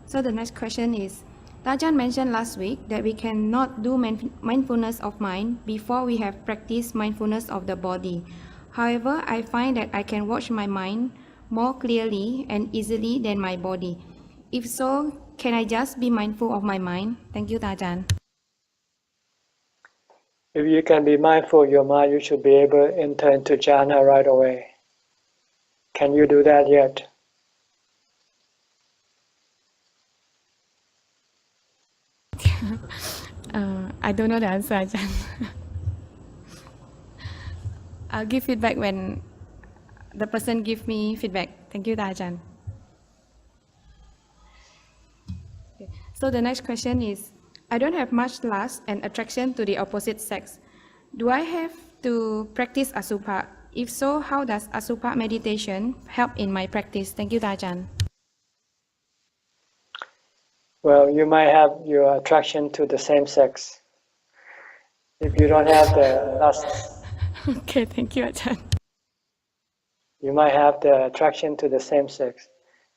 So the next question is, Ajahn mentioned last week that we cannot do mindfulness of mind before we have practiced mindfulness of the body. However, I find that I can watch my mind more clearly and easily than my body. If so, can I just be mindful of my mind? Thank you, Ajahn. If you can be mindful of your mind, you should be able to enter into jhana right away. Can you do that yet? I don't know the answer, Ajahn. I'll give feedback when the person gives me feedback. Thank you, Ajahn. Okay. So the next question is, I don't have much lust and attraction to the opposite sex. Do I have to practice Asubha? If so, how does Asubha meditation help in my practice? Thank you, Ajahn. Well, you might have your attraction to the same sex. If you don't have the lust, Okay, thank you, Ajahn. you might have the attraction to the same sex.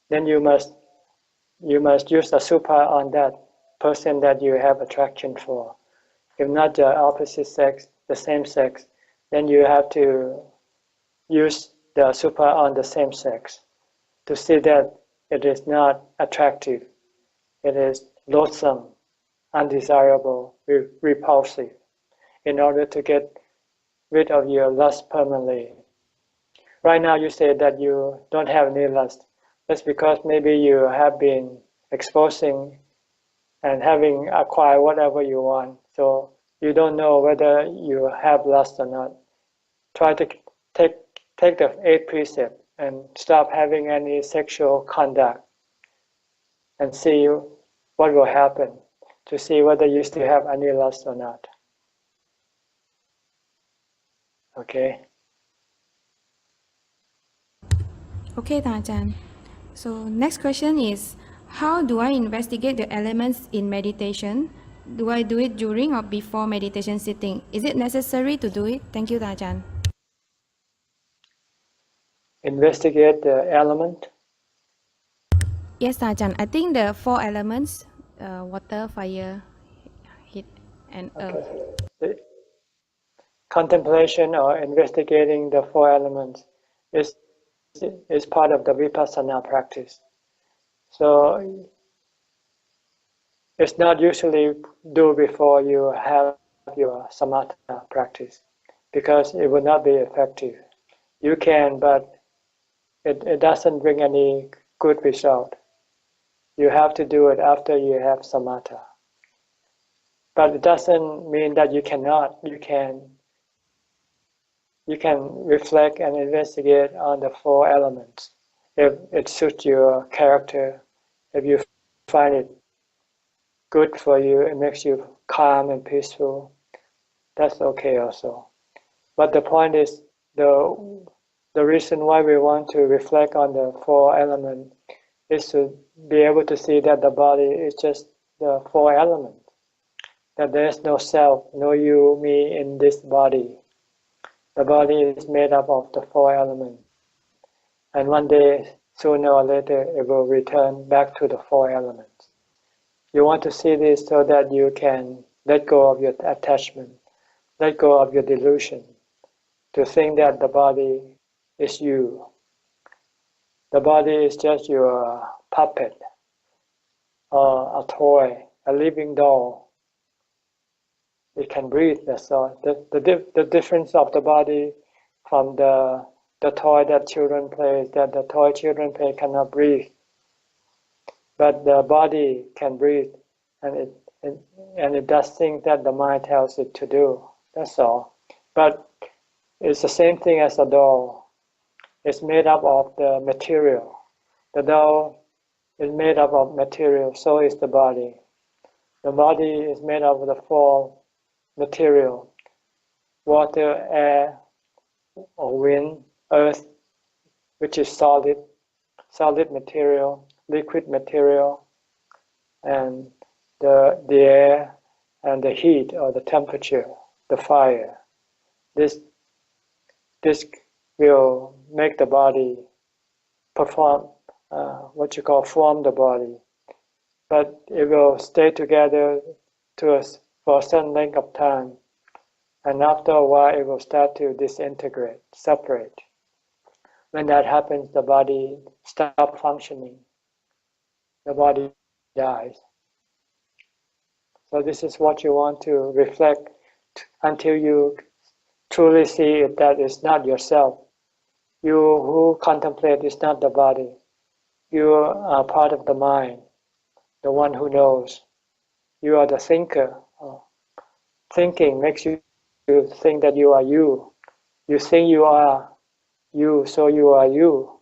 Then you must use Asubha on that person that you have attraction for. If not the opposite sex, the same sex, then you have to use the Asubha on the same sex to see that it is not attractive. It is loathsome, undesirable, repulsive, in order to get rid of your lust permanently. Right now you say that you don't have any lust. That's because maybe you have been exposing and having acquired whatever you want. So you don't know whether you have lust or not. Try to take the 8th precept and stop having any sexual conduct and see what will happen, to see whether you still have any lust or not. Okay? Okay, Ajahn. So next question is, how do I investigate the elements in meditation? Do I do it during or before meditation sitting? Is it necessary to do it? Thank you, Ajahn. Investigate the element. Yes, Ajahn. I think the 4 elements, water, fire, heat, and earth. The contemplation or investigating the 4 elements is part of the vipassana practice. So it's not usually do before you have your samatha practice, because it will not be effective. You can, but it doesn't bring any good result. You have to do it after you have samatha. But it doesn't mean that you cannot. You can reflect and investigate on the 4 elements. If it suits your character, if you find it good for you, it makes you calm and peaceful, that's okay also. But the point is, the reason why we want to reflect on the 4 elements is to be able to see that the body is just the 4 elements, that there is no self, no you, me in this body. The body is made up of the 4 elements. And one day, sooner or later, it will return back to the 4 elements. You want to see this so that you can let go of your attachment, let go of your delusion, to think that the body is you. The body is just your puppet, or a toy, a living doll. It can breathe, that's all. The difference of the body from the toy that children play is that the toy children play cannot breathe. But the body can breathe, and it does things that the mind tells it to do. That's all. But it's the same thing as a doll. is made up of the material. The dough is made up of material, so is the body. The body is made up of the four material: water, air, or wind, earth, which is solid material, liquid material, and the air, and the heat or the temperature, the fire. This will make the body perform what you call form the body, but it will stay together for a certain length of time, and after a while it will start to disintegrate, separate. When that happens, the body stops functioning. The body dies. So this is what you want to reflect until you truly see it, that it's not yourself. You who contemplate is not the body. You are part of the mind, the one who knows. You are the thinker. Thinking makes you think that you are you. You think you are you, so you are you.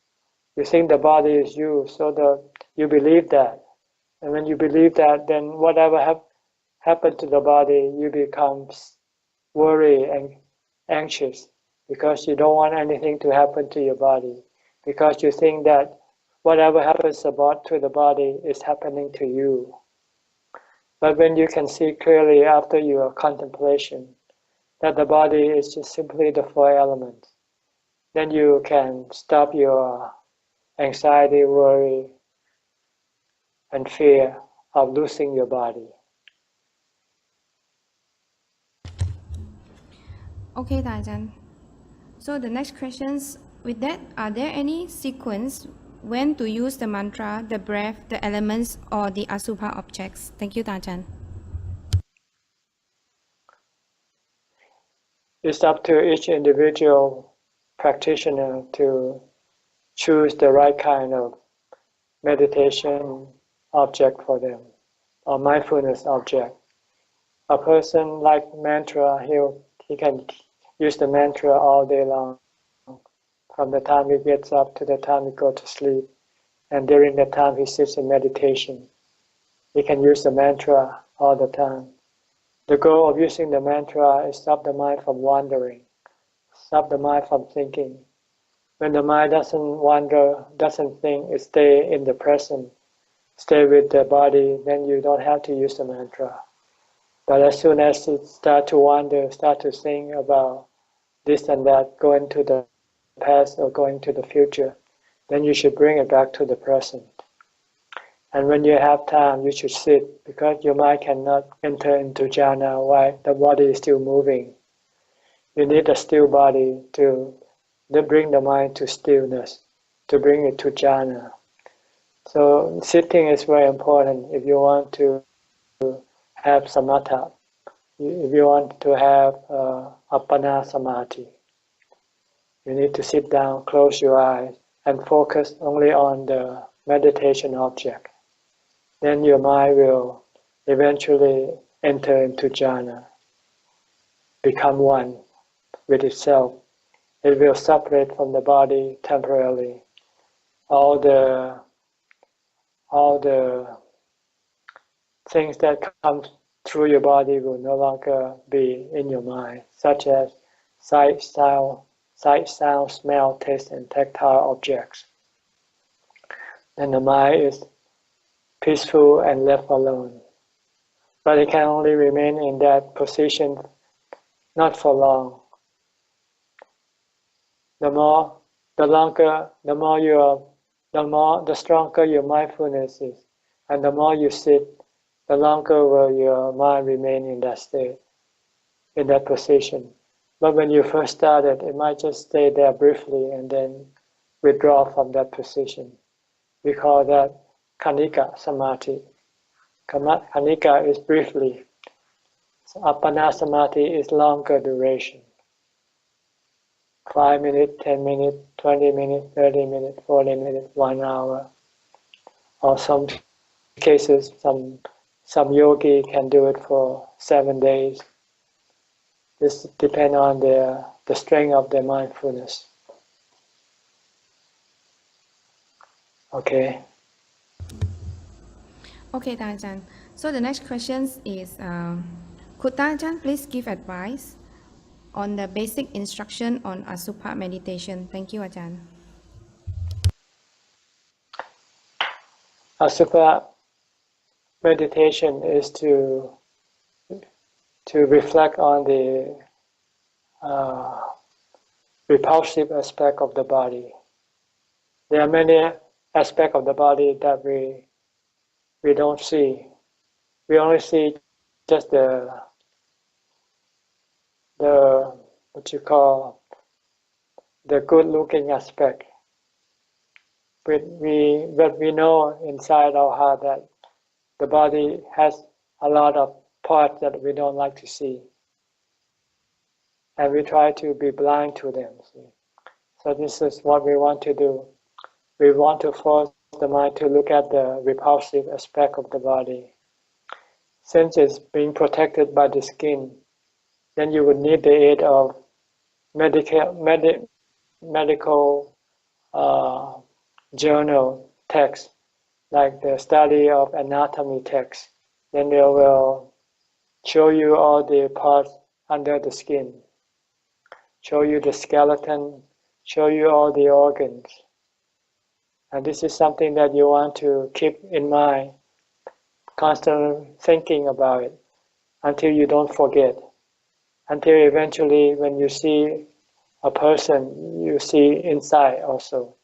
You think the body is you, so you believe that. And when you believe that, then whatever happened to the body, you become worried and anxious because you don't want anything to happen to your body, because you think that whatever happens to the body is happening to you. But when you can see clearly after your contemplation that the body is just simply the four elements, then you can stop your anxiety, worry, and fear of losing your body. Okay, Ajahn. So the next questions, with that, are there any sequence when to use the mantra, the breath, the elements, or the asubha objects? Thank you, Ajahn. It's up to each individual practitioner to choose the right kind of meditation object for them, or mindfulness object. A person like mantra, he can use the mantra all day long, from the time he gets up to the time he goes to sleep, and during the time he sits in meditation. He can use the mantra all the time. The goal of using the mantra is stop the mind from wandering, stop the mind from thinking. When the mind doesn't wander, doesn't think, it stay in the present, stay with the body, then you don't have to use the mantra. But as soon as it starts to wander, start to think about this and that, going to the past or going to the future, then you should bring it back to the present. And when you have time, you should sit, because your mind cannot enter into jhana while the body is still moving. You need a still body to bring the mind to stillness, to bring it to jhana. So sitting is very important if you want to have samatha, if you want to have appana samadhi. You need to sit down, close your eyes, and focus only on the meditation object. Then your mind will eventually enter into jhana, become one with itself. It will separate from the body temporarily. All the things that come through your body will no longer be in your mind, such as sight, sound, smell, taste, and tactile objects. And the mind is peaceful and left alone. But it can only remain in that position not for long. The stronger your mindfulness is, and the more you sit, the longer will your mind remain in that state, in that position. But when you first started, it might just stay there briefly and then withdraw from that position. We call that kanika samadhi. Kanika is briefly. So appana samadhi is longer duration. 5 minutes, 10 minutes, 20 minutes, 30 minutes, 40 minutes, 1 hour. Or some cases, some yogi can do it for 7 days. This depends on the strength of their mindfulness. Okay. Okay, Ajahn. So the next question is, could Ajahn please give advice on the basic instruction on Asubha meditation? Thank you, Ajahn. Asubha meditation is to reflect on the repulsive aspect of the body. There are many aspects of the body that we don't see. We only see just the what you call the good-looking aspect. But we know inside our heart that the body has a lot of parts that we don't like to see, and we try to be blind to them. See? So this is what we want to do. We want to force the mind to look at the repulsive aspect of the body. Since it's being protected by the skin, then you would need the aid of medical journal text, like the study of anatomy text. Then they will show you all the parts under the skin, show you the skeleton, show you all the organs. And this is something that you want to keep in mind, constantly thinking about it until you don't forget. Until eventually when you see a person, you see inside also.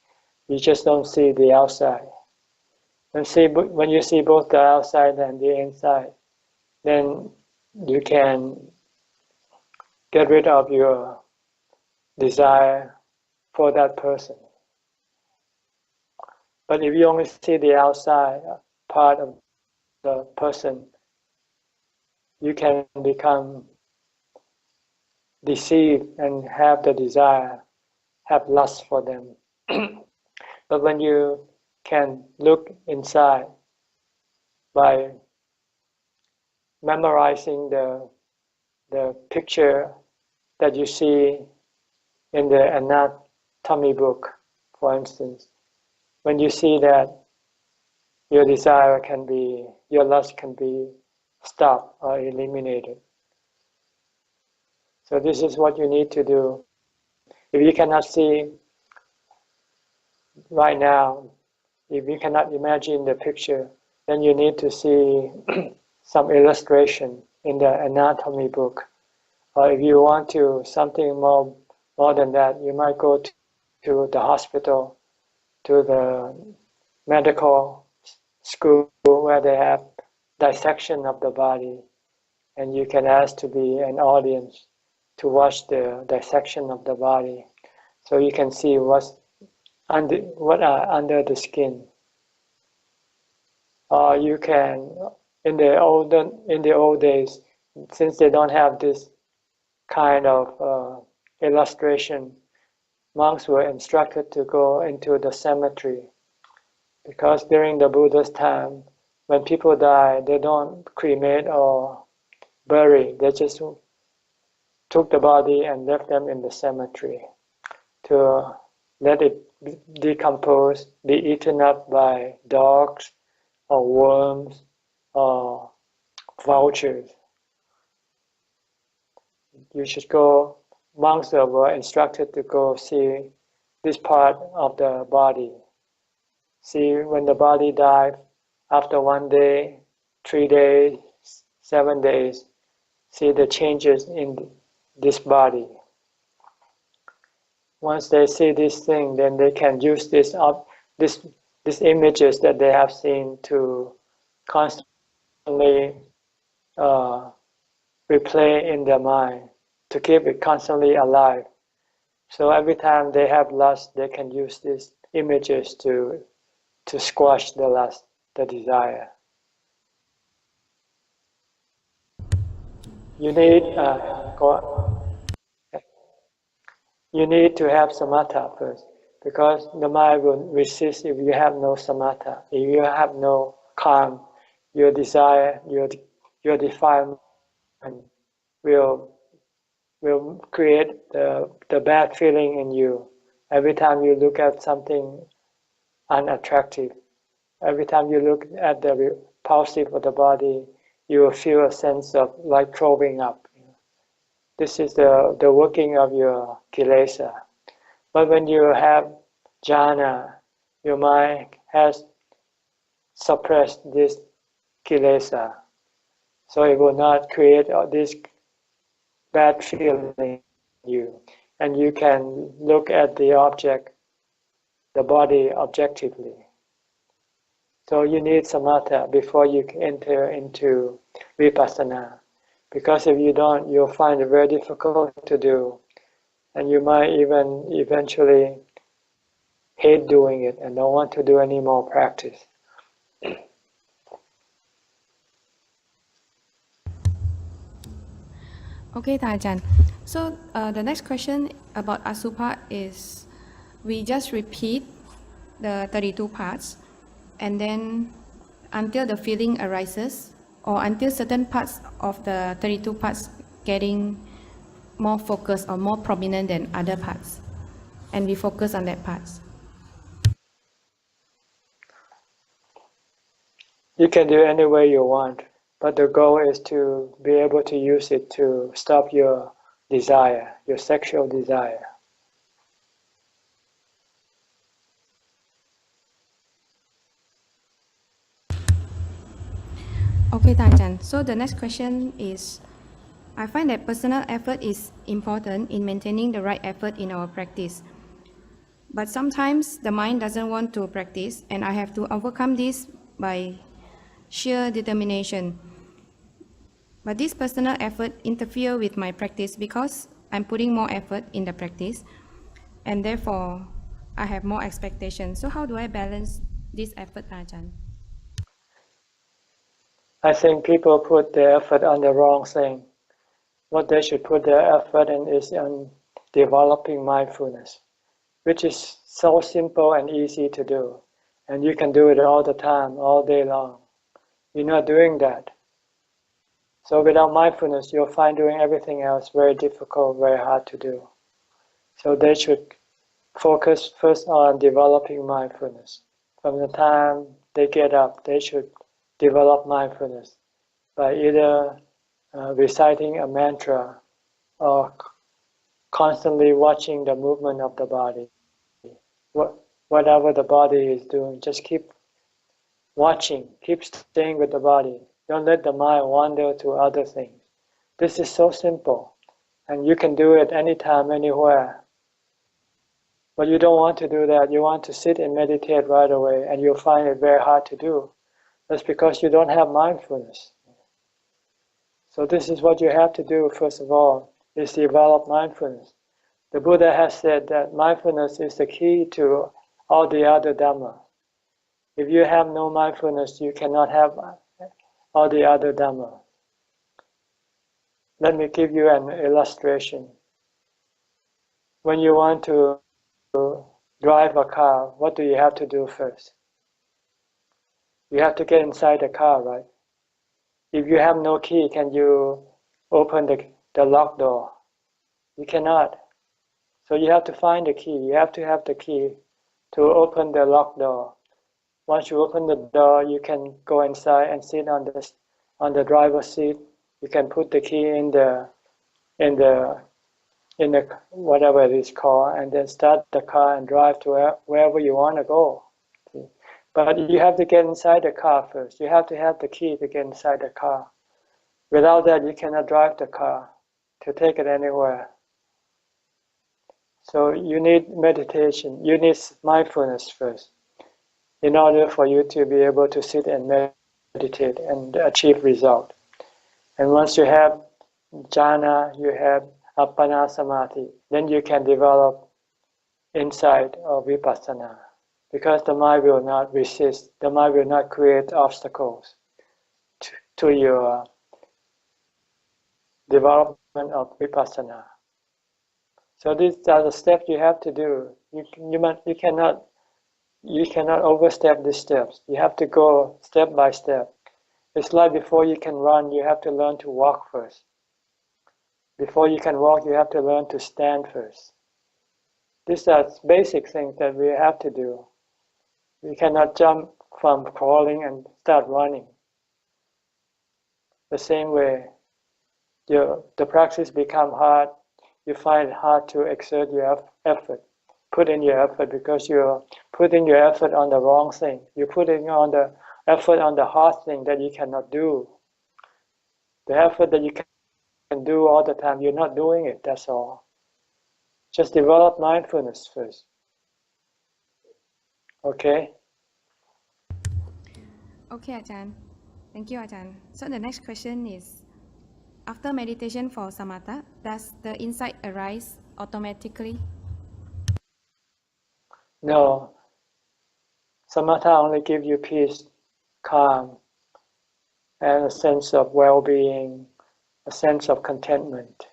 You just don't see the outside. When you see both the outside and the inside, then you can get rid of your desire for that person. But if you only see the outside part of the person, you can become deceived and have the desire, have lust for them. But when you can look inside by memorizing the picture that you see in the anatomy book, for instance, when you see that your desire can be, your lust can be stopped or eliminated. So this is what you need to do. If you cannot see right now, if you cannot imagine the picture, then you need to see some illustration in the anatomy book. Or if you want to something more than that, you might go to the hospital, to the medical school where they have dissection of the body, and you can ask to be an audience to watch the dissection of the body, so you can see what are under the skin. Or you can, in the old days, since they don't have this kind of illustration, monks were instructed to go into the cemetery, because during the Buddha's time, when people die, they don't cremate or bury. They just took the body and left them in the cemetery to let it decompose, be eaten up by dogs or worms or vultures. You should go, monks were instructed to go see this part of the body. See when the body died, after 1 day, 3 days, 7 days, see the changes in this body. Once they see this thing, then they can use these images that they have seen to constantly replay in their mind, to keep it constantly alive. So every time they have lust, they can use these images to squash the lust, the desire. You need you need to have samatha first, because the mind will resist if you have no samatha. If you have no calm, your desire, your defilement will create the bad feeling in you. Every time you look at something unattractive. Every time you look at the repulsive of the body, you will feel a sense of like throwing up. This is the working of your kilesa. But when you have jhana, your mind has suppressed this kilesa. So it will not create this bad feeling in you. And you can look at the object, the body, objectively. So you need samatha before you enter into vipassana. Because if you don't, you'll find it very difficult to do. And you might even eventually hate doing it and don't want to do any more practice. Okay, Ajahn. So the next question about Asubha is, we just repeat the 32 parts and then until the feeling arises or until certain parts of the 32 parts getting more focused or more prominent than other parts, and we focus on that parts. You can do any way you want, but the goal is to be able to use it to stop your desire, your sexual desire. Okay, Ajahn. So the next question is, I find that personal effort is important in maintaining the right effort in our practice. But sometimes the mind doesn't want to practice, and I have to overcome this by sheer determination. But this personal effort interferes with my practice because I'm putting more effort in the practice, and therefore I have more expectations. So how do I balance this effort, Ajahn? I think people put their effort on the wrong thing. What they should put their effort in is on developing mindfulness, which is so simple and easy to do. And you can do it all the time, all day long. You're not doing that. So without mindfulness, you'll find doing everything else very difficult, very hard to do. So they should focus first on developing mindfulness. From the time they get up, they should develop mindfulness by either reciting a mantra or constantly watching the movement of the body. Whatever the body is doing, just keep watching, keep staying with the body. Don't let the mind wander to other things. This is so simple, and you can do it anytime, anywhere. But you don't want to do that. You want to sit and meditate right away, and you'll find it very hard to do. That's because you don't have mindfulness. So this is what you have to do, first of all, is develop mindfulness. The Buddha has said that mindfulness is the key to all the other Dhamma. If you have no mindfulness, you cannot have all the other Dhamma. Let me give you an illustration. When you want to drive a car, what do you have to do first? You have to get inside the car, right? If you have no key, can you open the lock door? You cannot. So you have to find the key. You have to have the key to open the lock door. Once you open the door, you can go inside and sit on the driver's seat. You can put the key in the whatever it is called, and then start the car and drive to wherever you want to go. See? But you have to get inside the car first. You have to have the key to get inside the car. Without that, you cannot drive the car to take it anywhere. So you need meditation. You need mindfulness first in order for you to be able to sit and meditate and achieve result. And once you have jhana, you have appana samadhi, then you can develop insight or vipassana, because the mind will not resist, the mind will not create obstacles to your development of vipassana. So these are the steps you have to do. You cannot overstep these steps. You have to go step by step. It's like before you can run, you have to learn to walk first. Before you can walk, you have to learn to stand first. These are basic things that we have to do. You cannot jump from crawling and start running. The same way, the practice become hard. You find it hard to exert your effort, put in your effort, because you're putting your effort on the wrong thing. You're putting on the effort on the hard thing that you cannot do. The effort that you can do all the time, you're not doing it, that's all. Just develop mindfulness first. Okay? Okay, Ajahn. Thank you, Ajahn. So the next question is, after meditation for samatha, does the insight arise automatically? No. Samatha only gives you peace, calm, and a sense of well-being, a sense of contentment.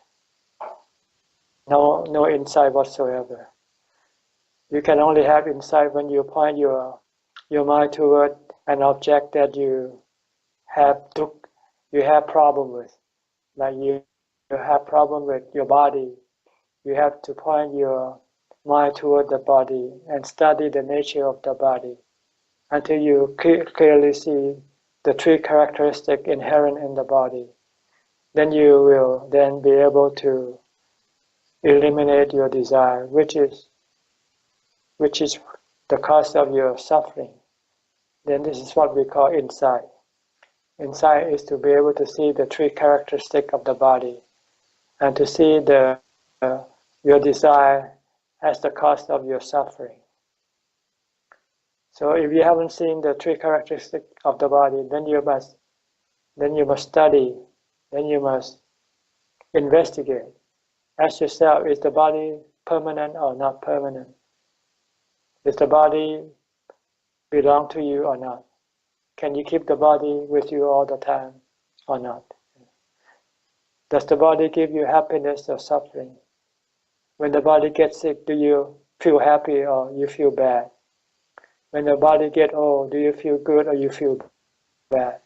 No insight whatsoever. You can only have insight when you point your mind toward an object that you have problem with. Like you have problem with your body. You have to point your mind toward the body and study the nature of the body until you clearly see the three characteristics inherent in the body. Then you will then be able to eliminate your desire, which is the cause of your suffering. Then this is what we call insight. Insight is to be able to see the three characteristics of the body and to see your desire as the cause of your suffering. So if you haven't seen the three characteristics of the body, then you must study, then you must investigate. Ask yourself, is the body permanent or not permanent? Does the body belong to you or not? Can you keep the body with you all the time or not? Does the body give you happiness or suffering? When the body gets sick, do you feel happy or you feel bad? When the body gets old, do you feel good or you feel bad?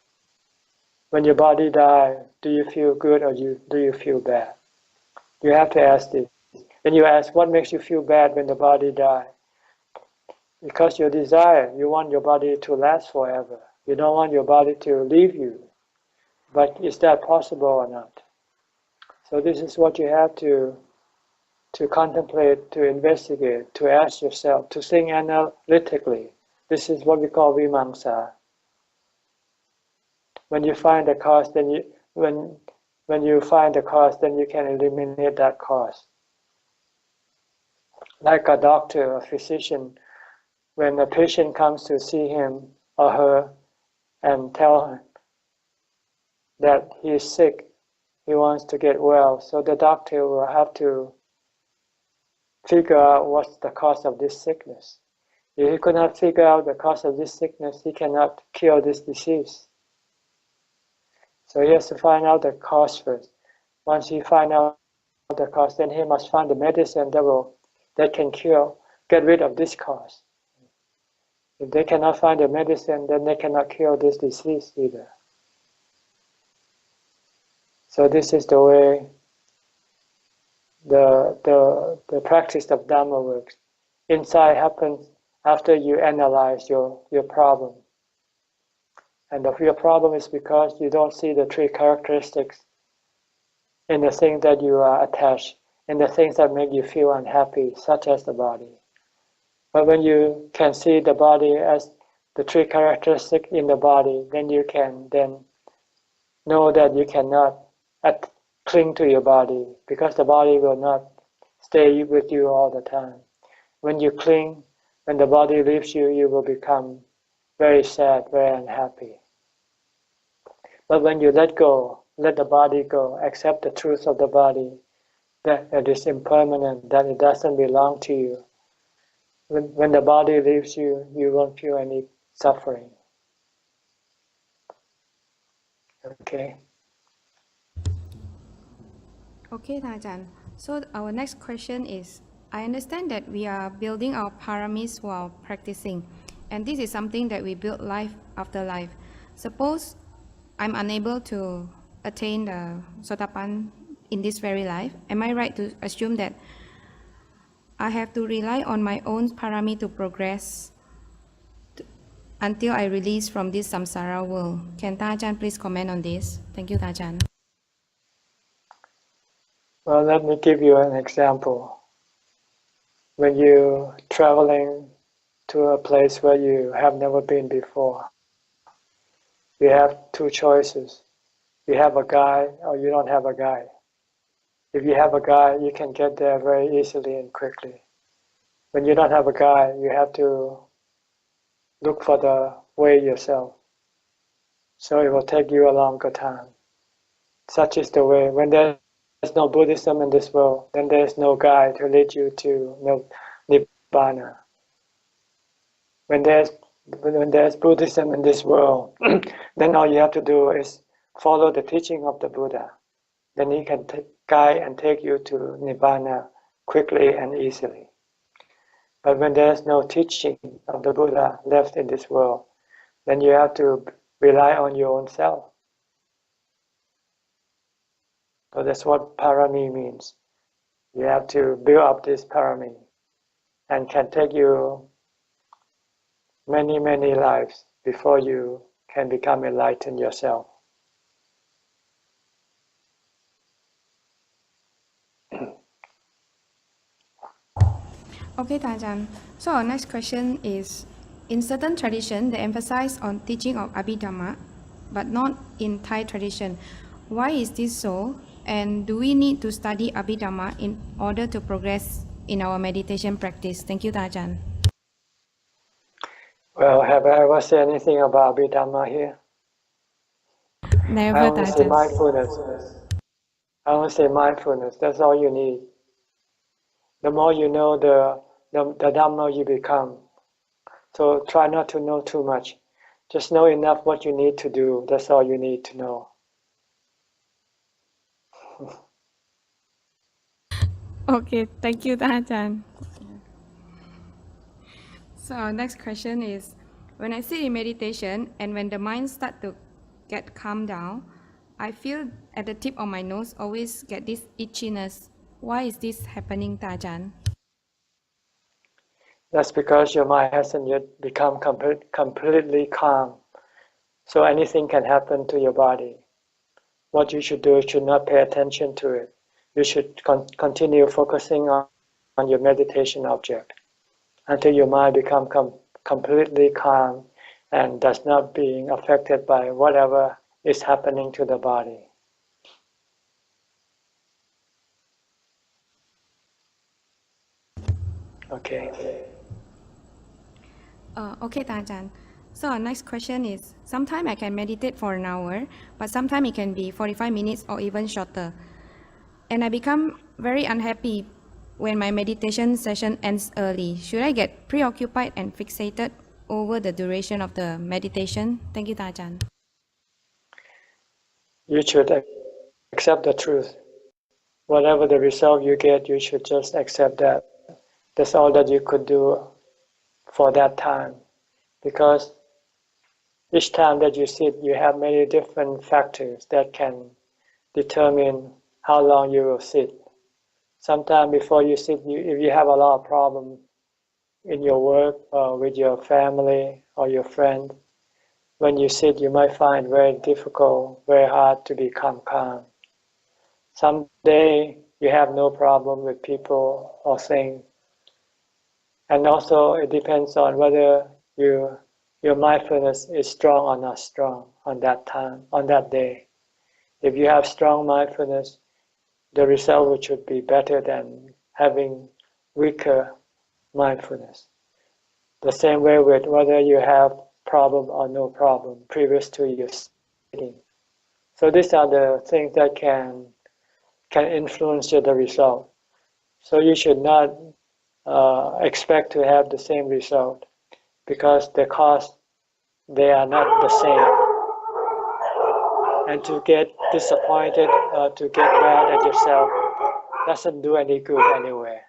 When your body dies, do you feel good or do you feel bad? You have to ask this. Then you ask, what makes you feel bad when the body dies? Because your desire, you want your body to last forever. You don't want your body to leave you. But is that possible or not? So this is what you have to contemplate, to investigate, to ask yourself, to think analytically. This is what we call vimamsa. When you find the cause, then when you find the cause, then you can eliminate that cause. Like a doctor, a physician, when a patient comes to see him or her and tell him that he is sick, he wants to get well, so the doctor will have to figure out what's the cause of this sickness. If he could not figure out the cause of this sickness, he cannot cure this disease. So he has to find out the cause first. Once he finds out the cause, then he must find the medicine that can get rid of this cause. If they cannot find the medicine, then they cannot cure this disease either. So this is the way the practice of Dhamma works. Insight happens after you analyze your problem. And your problem is because you don't see the three characteristics in the things that you are attached, in the things that make you feel unhappy, such as the body. But when you can see the body as the three characteristics in the body, then you can then know that you cannot cling to your body, because the body will not stay with you all the time. When you cling, when the body leaves you, you will become very sad, very unhappy. But when you let go, let the body go, accept the truth of the body, that it is impermanent, that it doesn't belong to you. When the body leaves you, you won't feel any suffering. Okay? Okay, Ajahn. So our next question is, I understand that we are building our paramis while practicing, and this is something that we build life after life. Suppose I'm unable to attain the Sotapan in this very life, am I right to assume that I have to rely on my own parami to progress until I release from this samsara world. Can Ta Ajahn please comment on this? Thank you, Ta Ajahn. Well, let me give you an example. When you're traveling to a place where you have never been before, you have two choices. You have a guide or you don't have a guide. If you have a guide, you can get there very easily and quickly. When you don't have a guide, you have to look for the way yourself. So it will take you a longer time. Such is the way. When there's no Buddhism in this world, then there's no guide to lead you to Nibbana. When there's Buddhism in this world, then all you have to do is follow the teaching of the Buddha. Then he can guide and take you to Nibbana quickly and easily. But when there's no teaching of the Buddha left in this world, then you have to rely on your own self. So that's what parami means. You have to build up this parami, and can take you many, many lives before you can become enlightened yourself. Okay, Ta Ajahn. So our next question is, in certain tradition, they emphasize on teaching of Abhidhamma, but not in Thai tradition. Why is this so? And do we need to study Abhidhamma in order to progress in our meditation practice? Thank you, Ta Ajahn. Well, have I ever said anything about Abhidhamma here? Never, I Ta only say Ajahn. mindfulness. I only say mindfulness. That's all you need. The more you know, the Dhamma you become. So try not to know too much. Just know enough what you need to do. That's all you need to know. Okay, thank you, Ta Ajahn. So our next question is, when I sit in meditation and when the mind starts to get calmed down, I feel at the tip of my nose always get this itchiness. Why is this happening, Ta Ajahn? That's because your mind hasn't yet become completely calm. So anything can happen to your body. What you should do is should not pay attention to it. You should continue focusing on your meditation object until your mind becomes completely calm and does not being affected by whatever is happening to the body. Okay. Okay, Ta Ajahn. So our next question is, sometimes I can meditate for an hour, but sometimes it can be 45 minutes or even shorter. And I become very unhappy when my meditation session ends early. Should I get preoccupied and fixated over the duration of the meditation? Thank you, Ta Ajahn. You should accept the truth. Whatever the result you get, you should just accept that. That's all that you could do for that time. Because each time that you sit, you have many different factors that can determine how long you will sit. Sometimes before you sit, if you have a lot of problems in your work or with your family or your friend, when you sit, you might find very difficult, very hard to become calm. Some day you have no problem with people or things. And also it depends on whether your mindfulness is strong or not strong on that time, on that day. If you have strong mindfulness, the result should be better than having weaker mindfulness. The same way with whether you have problem or no problem previous to your sitting. So these are the things that can influence the result. So you should not expect to have the same result because the cause, they are not the same. And to get disappointed or to get mad at yourself doesn't do any good anyway.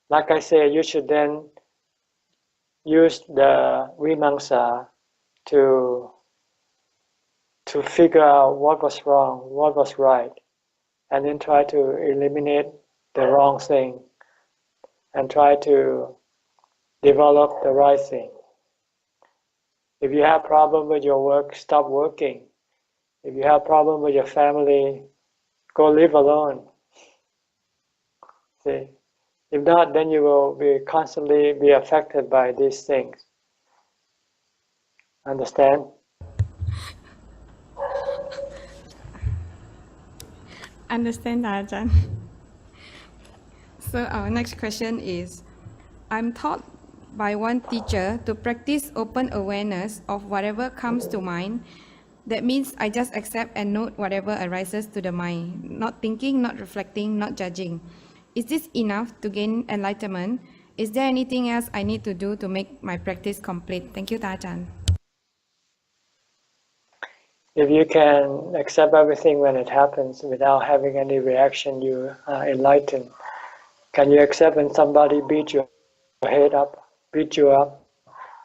Like I say, you should then use the vimamsa to figure out what was wrong, what was right, and then try to eliminate the wrong thing and try to develop the right thing. If you have problem with your work, stop working. If you have problem with your family, go live alone. See? If not, then you will be constantly be affected by these things. Understand? Understand, Ajahn. So our next question is, I'm taught by one teacher to practice open awareness of whatever comes to mind. That means I just accept and note whatever arises to the mind, not thinking, not reflecting, not judging. Is this enough to gain enlightenment? Is there anything else I need to do to make my practice complete? Thank you, Ajahn. If you can accept everything when it happens without having any reaction, you are enlightened. Can you accept when somebody beat your head up, beat you up?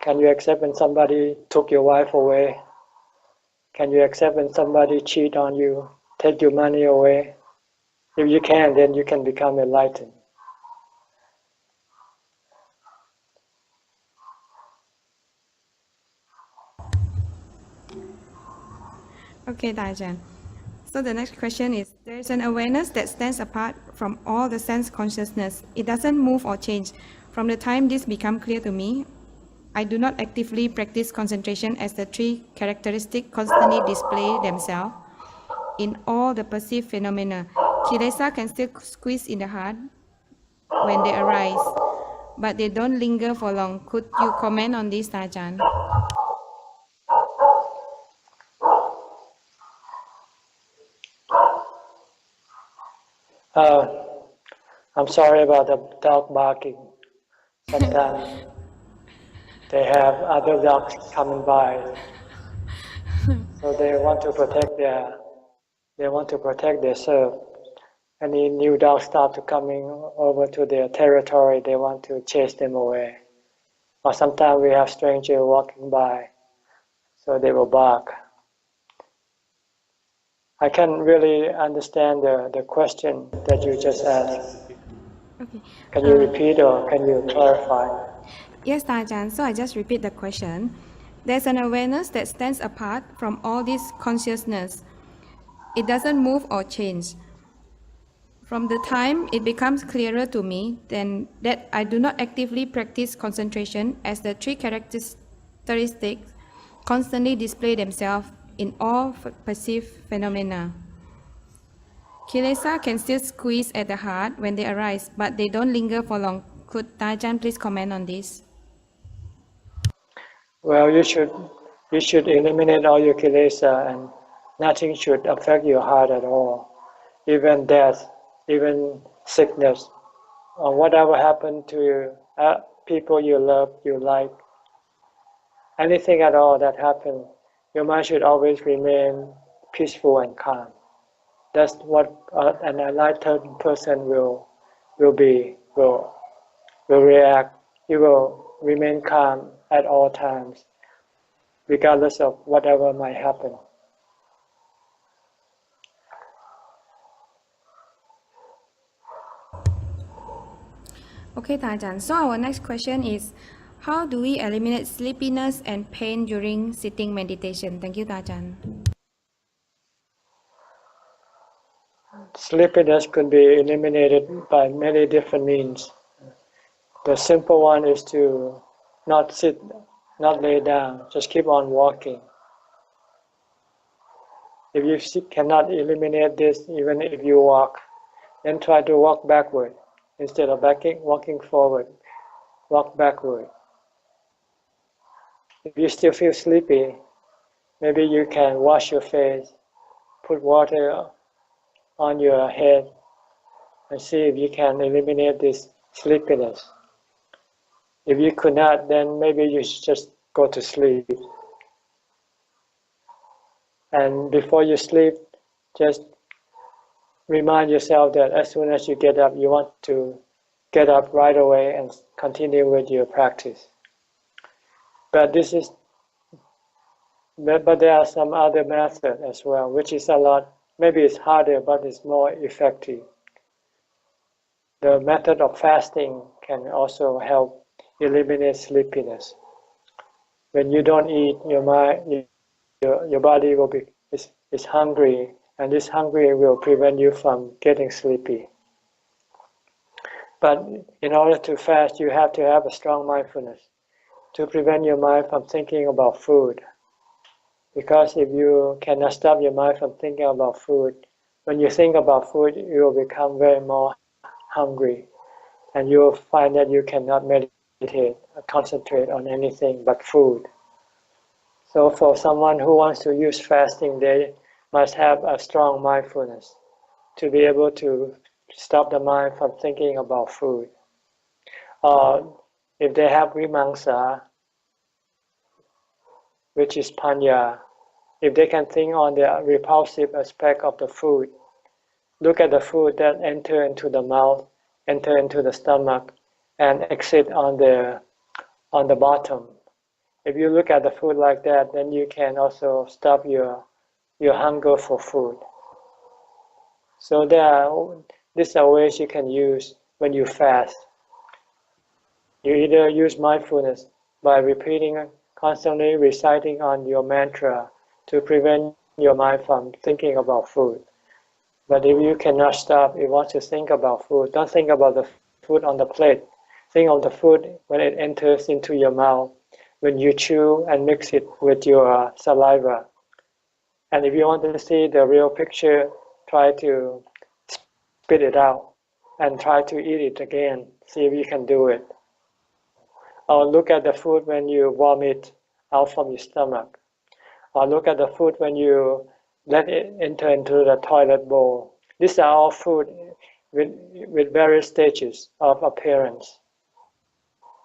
Can you accept when somebody took your wife away? Can you accept when somebody cheat on you, take your money away? If you can, then you can become enlightened. Okay, Ajahn. So the next question is, there is an awareness that stands apart from all the sense consciousness. It doesn't move or change. From the time this becomes clear to me, I do not actively practice concentration as the three characteristics constantly display themselves in all the perceived phenomena. Kilesa can still squeeze in the heart when they arise, but they don't linger for long. Could you comment on this, Ajahn? I'm sorry about the dog barking. Sometimes they have other dogs coming by, so they want to protect their self. Any new dogs start to coming over to their territory, they want to chase them away. Or sometimes we have strangers walking by, so they will bark. I can't really understand the question that you just asked. Okay. Can you repeat or can you clarify? Yes, Ajahn. So I just repeat the question. There's an awareness that stands apart from all this consciousness. It doesn't move or change. From the time it becomes clearer to me then that I do not actively practice concentration as the three characteristics constantly display themselves in all perceived phenomena. Kilesa can still squeeze at the heart when they arise, but they don't linger for long. Could Ajahn please comment on this? Well, you should eliminate all your kilesa, and nothing should affect your heart at all. Even death, even sickness, or whatever happened to you, people you love, you like, anything at all that happened, your mind should always remain peaceful and calm. That's what an enlightened person will react. He will remain calm at all times, regardless of whatever might happen. Okay, Ajahn. So our next question is, how do we eliminate sleepiness and pain during sitting meditation? Thank you, Ajahn. Sleepiness could be eliminated by many different means. The simple one is to not sit, not lay down, just keep on walking. If you cannot eliminate this, even if you walk, then try to walk backward. Instead of walking forward, walk backward. If you still feel sleepy, maybe you can wash your face, put water on your head, and see if you can eliminate this sleepiness. If you could not, then maybe you should just go to sleep. And before you sleep, just remind yourself that as soon as you get up, you want to get up right away and continue with your practice. But there are some other methods as well, which is a lot, maybe it's harder, but it's more effective. The method of fasting can also help eliminates sleepiness. When you don't eat, your body is hungry, and this hungry will prevent you from getting sleepy. But in order to fast, you have to have a strong mindfulness to prevent your mind from thinking about food. Because if you cannot stop your mind from thinking about food, when you think about food, you will become very more hungry, and you will find that you cannot meditate or concentrate on anything but food. So for someone who wants to use fasting, they must have a strong mindfulness to be able to stop the mind from thinking about food. Or if they have vimangsa, which is panya, if they can think on the repulsive aspect of the food, look at the food that enter into the mouth, enter into the stomach, and exit on the bottom. If you look at the food like that, then you can also stop your hunger for food. So these are ways you can use when you fast. You either use mindfulness by repeating, constantly reciting on your mantra to prevent your mind from thinking about food. But if you cannot stop, you want to think about food, don't think about the food on the plate. Think of the food when it enters into your mouth, when you chew and mix it with your saliva. And if you want to see the real picture, try to spit it out and try to eat it again. See if you can do it. Or look at the food when you vomit out from your stomach. Or look at the food when you let it enter into the toilet bowl. These are all food with various stages of appearance.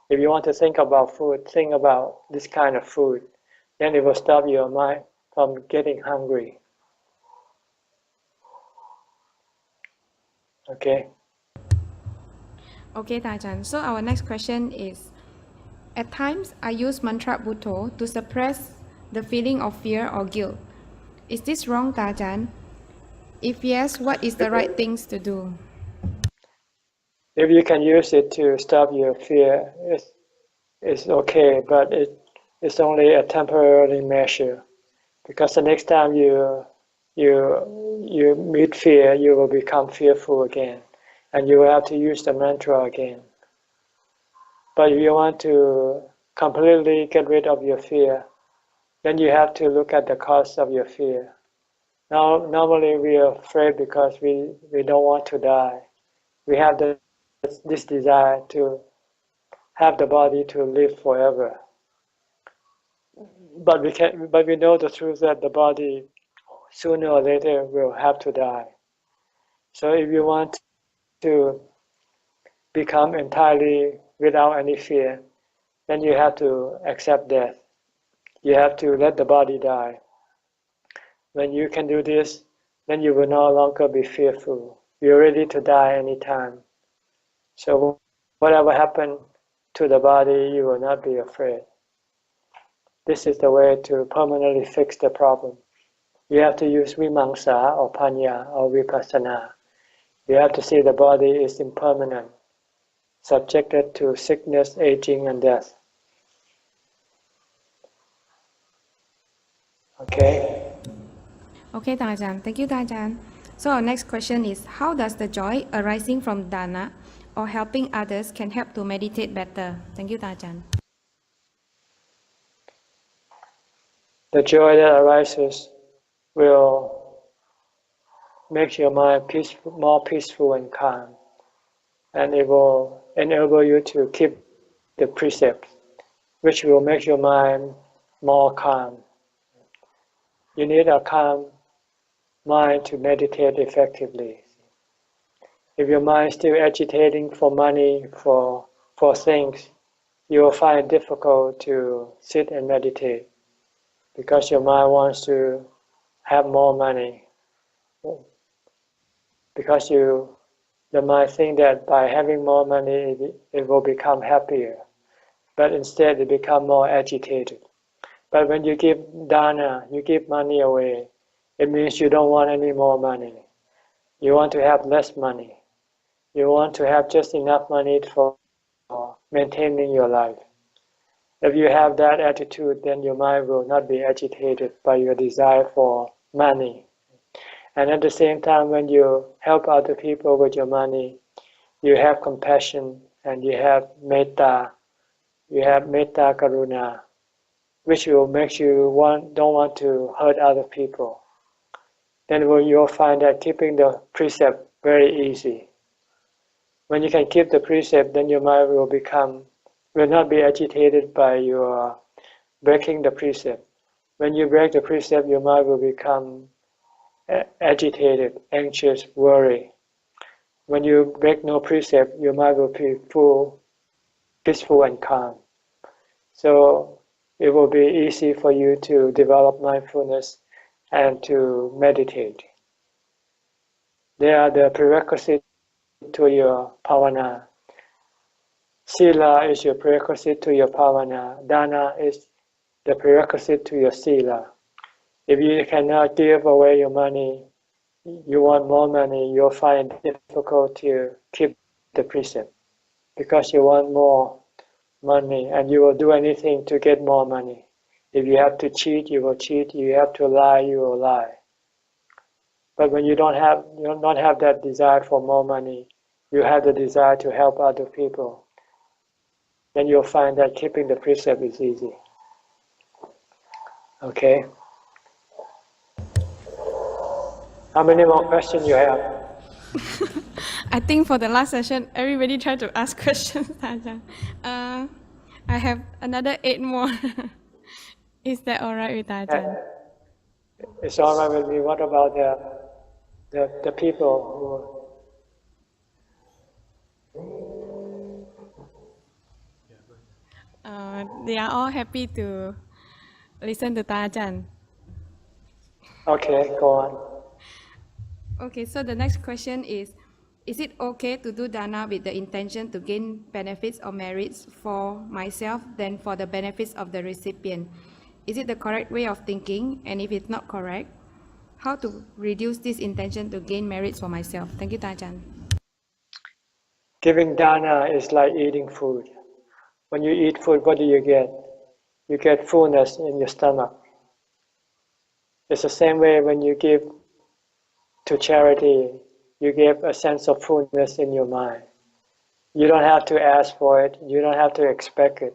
If you want to think about food, think about this kind of food. Then it will stop your mind from getting hungry. Okay? Okay, Tajan. So our next question is, at times I use mantra Bhutto to suppress the feeling of fear or guilt. Is this wrong, Tajan? If yes, what is the right things to do? If you can use it to stop your fear, it's okay, but it's only a temporary measure. Because the next time you meet fear, you will become fearful again, and you will have to use the mantra again. But if you want to completely get rid of your fear, then you have to look at the cause of your fear. Now, normally we are afraid because we don't want to die. We have this desire to have the body to live forever. But we know the truth that the body sooner or later will have to die. So if you want to become entirely without any fear, then you have to accept death. You have to let the body die. When you can do this, then you will no longer be fearful. You're ready to die anytime. So whatever happens to the body, you will not be afraid. This is the way to permanently fix the problem. You have to use vimangsa or panya or vipassana. You have to see the body is impermanent, subjected to sickness, aging, and death. Okay? Okay, Tajan. Thank you, Tajan. So our next question is, how does the joy arising from dana or helping others can help to meditate better? Thank you, Tajan. The joy that arises will make your mind more peaceful and calm, and it will enable you to keep the precepts, which will make your mind more calm. You need a calm mind to meditate effectively. If your mind is still agitating for money, for things, you will find it difficult to sit and meditate because your mind wants to have more money. Because the mind thinks that by having more money, it will become happier. But instead, it becomes more agitated. But when you give dana, you give money away, it means you don't want any more money. You want to have less money. You want to have just enough money for maintaining your life. If you have that attitude, then your mind will not be agitated by your desire for money. And at the same time, when you help other people with your money, you have compassion and you have metta karuna, which will make you don't want to hurt other people. Then you'll find that keeping the precept very easy. When you can keep the precept, then your mind will not be agitated by your breaking the precept. When you break the precept, your mind will become agitated, anxious, worry. When you break no precept, your mind will be full, peaceful and calm. So it will be easy for you to develop mindfulness and to meditate. They are the prerequisite to your bhavana. Sila is your prerequisite to your bhavana. Dana is the prerequisite to your sila. If you cannot give away your money, you want more money, you'll find it difficult to keep the precept because you want more money and you will do anything to get more money. If you have to cheat, you will cheat. You have to lie, you will lie. But when you don't have that desire for more money, you have the desire to help other people, then you'll find that keeping the precept is easy. Okay? How many more questions you have? I think for the last session, everybody tried to ask questions, Ajahn. I have another 8 more. Is that all right with Ajahn? It's all right with me. What about the people They are all happy to listen to Ajahn. Okay, go on. Okay, so the next question is it okay to do dana with the intention to gain benefits or merits for myself than for the benefits of the recipient? Is it the correct way of thinking? And if it's not correct, how to reduce this intention to gain merits for myself? Thank you, Ajahn. Giving dana is like eating food. When you eat food, what do you get? You get fullness in your stomach. It's the same way when you give to charity, you give a sense of fullness in your mind. You don't have to ask for it. You don't have to expect it.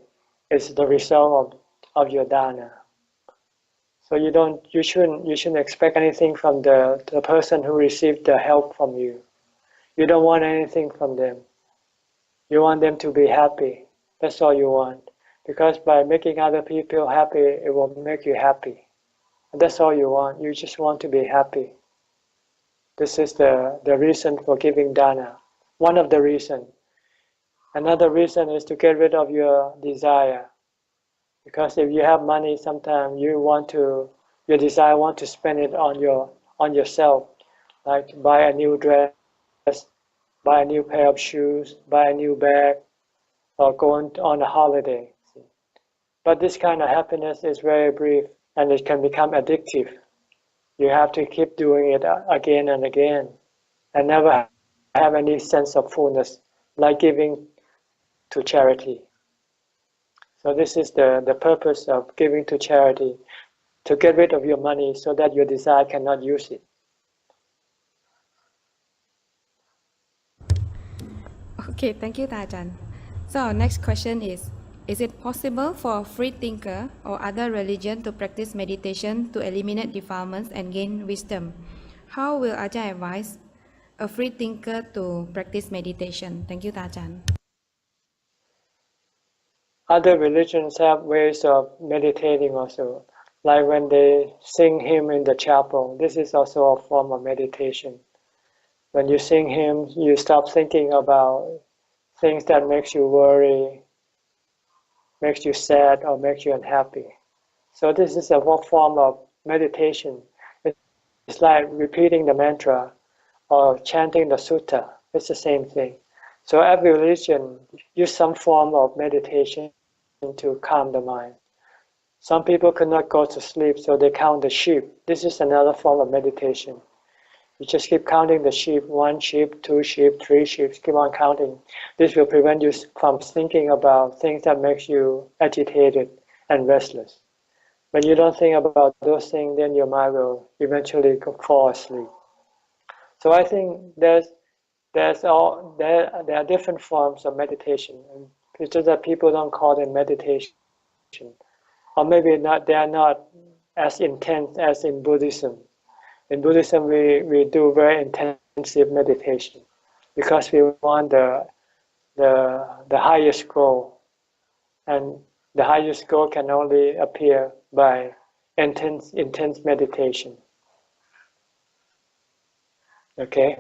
It's the result of your dana. So you shouldn't expect anything from the person who received the help from you. You don't want anything from them. You want them to be happy. That's all you want. Because by making other people happy, it will make you happy. And that's all you want. You just want to be happy. This is the reason for giving dana. One of the reasons. Another reason is to get rid of your desire. Because if you have money, sometimes your desire want to spend it on yourself, like buy a new dress, buy a new pair of shoes, buy a new bag, or go on a holiday. But this kind of happiness is very brief and it can become addictive. You have to keep doing it again and again and never have any sense of fullness, like giving to charity. So this is the purpose of giving to charity, to get rid of your money so that your desire cannot use it. Okay, thank you, Ajahn. So our next question is it possible for a free thinker or other religion to practice meditation to eliminate defilements and gain wisdom? How will Ajahn advise a free thinker to practice meditation? Thank you, Ajahn. Other religions have ways of meditating also, like when they sing hymn in the chapel. This is also a form of meditation. When you sing hymns, you stop thinking about things that makes you worry, makes you sad, or makes you unhappy. So this is a form of meditation. It's like repeating the mantra or chanting the sutta. It's the same thing. So every religion use some form of meditation to calm the mind. Some people cannot go to sleep, so they count the sheep. This is another form of meditation. You just keep counting the sheep, 1 sheep, 2 sheep, 3 sheep, keep on counting. This will prevent you from thinking about things that makes you agitated and restless. When you don't think about those things, then your mind will eventually fall asleep. So I think there are different forms of meditation. And it's just that people don't call them meditation. Or maybe not, they are not as intense as in Buddhism. In Buddhism, we do very intensive meditation because we want the highest goal. And the highest goal can only appear by intense meditation. Okay?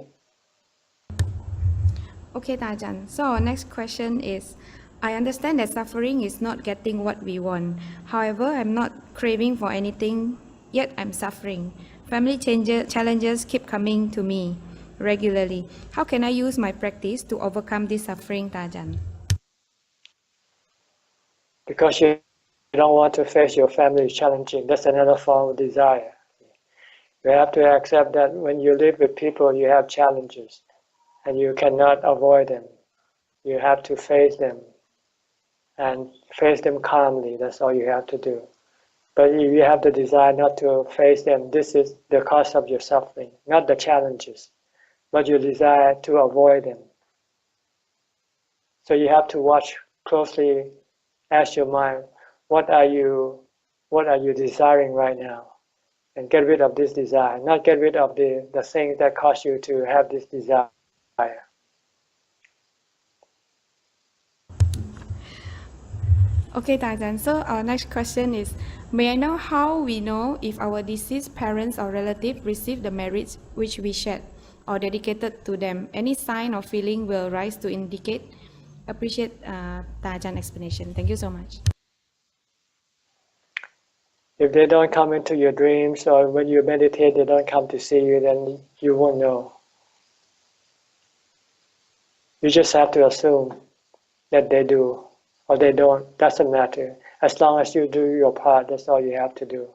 Okay, Tajan. So our next question is, I understand that suffering is not getting what we want. However, I'm not craving for anything, yet I'm suffering. Family challenges keep coming to me regularly. How can I use my practice to overcome this suffering, Tajan? Because you don't want to face your family challenging. That's another form of desire. You have to accept that when you live with people, you have challenges and you cannot avoid them. You have to face them and face them calmly. That's all you have to do. But if you have the desire not to face them, this is the cause of your suffering, not the challenges, but your desire to avoid them. So you have to watch closely, ask your mind, what are you desiring right now? And get rid of this desire, not get rid of the things that cause you to have this desire. Okay, Tajan. So our next question is, may I know how we know if our deceased parents or relative receive the merits which we shared or dedicated to them? Any sign or feeling will rise to indicate? Appreciate Tajan's explanation. Thank you so much. If they don't come into your dreams or when you meditate, they don't come to see you, then you won't know. You just have to assume that they do or they don't. Doesn't matter. As long as you do your part, that's all you have to do.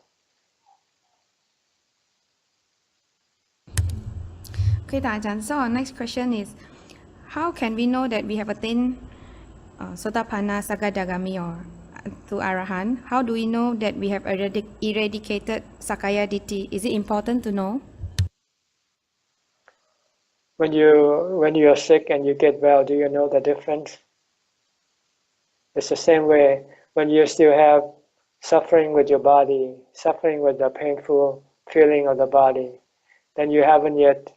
Okay, Tajan. So our next question is, how can we know that we have attained Sotapanna, Sagadagami, or to Arahant? How do we know that we have eradicated Sakaya Ditti? Is it important to know? When you are sick and you get well, do you know the difference? It's the same way when you still have suffering with your body, suffering with the painful feeling of the body, then you haven't yet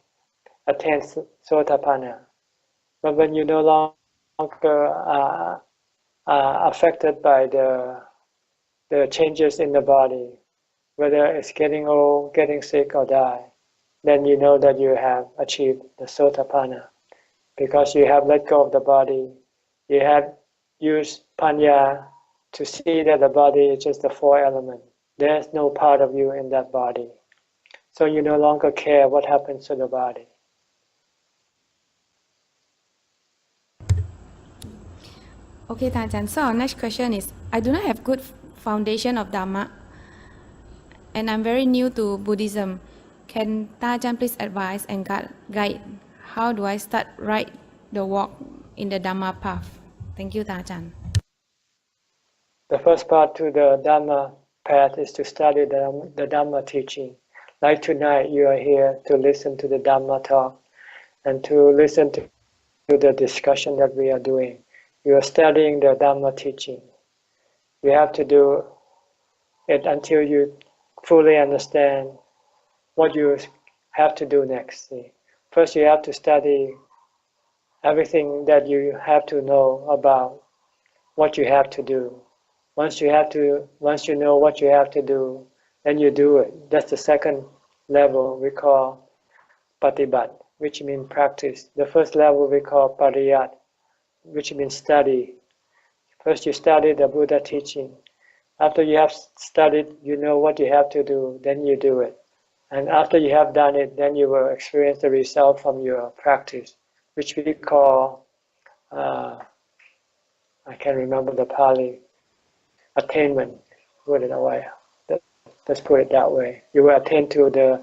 attained Sotapanna. But when you no longer are affected by the changes in the body, whether it's getting old, getting sick, or die, then you know that you have achieved the Sotapanna. Because you have let go of the body, you have used Panya to see that the body is just the 4 elements. There's no part of you in that body. So you no longer care what happens to the body. Okay, Tajan. So our next question is, I do not have good foundation of Dhamma and I'm very new to Buddhism. Can Tajan please advise and guide how do I start right the walk in the Dhamma path? Thank you, Tajan. The first part to the Dhamma path is to study the Dhamma teaching. Like tonight, you are here to listen to the Dhamma talk and to listen to the discussion that we are doing. You are studying the Dhamma teaching. You have to do it until you fully understand what you have to do next. First, you have to study everything that you have to know about what you have to do. Once you know what you have to do, then you do it. That's the second level we call patibat, which means practice. The first level we call pariyat, which means study. First you study the Buddha teaching. After you have studied, you know what you have to do, then you do it. And after you have done it, then you will experience the result from your practice, which we call, I can't remember the Pali, attainment. Put it away. Let's put it that way. You will attain to the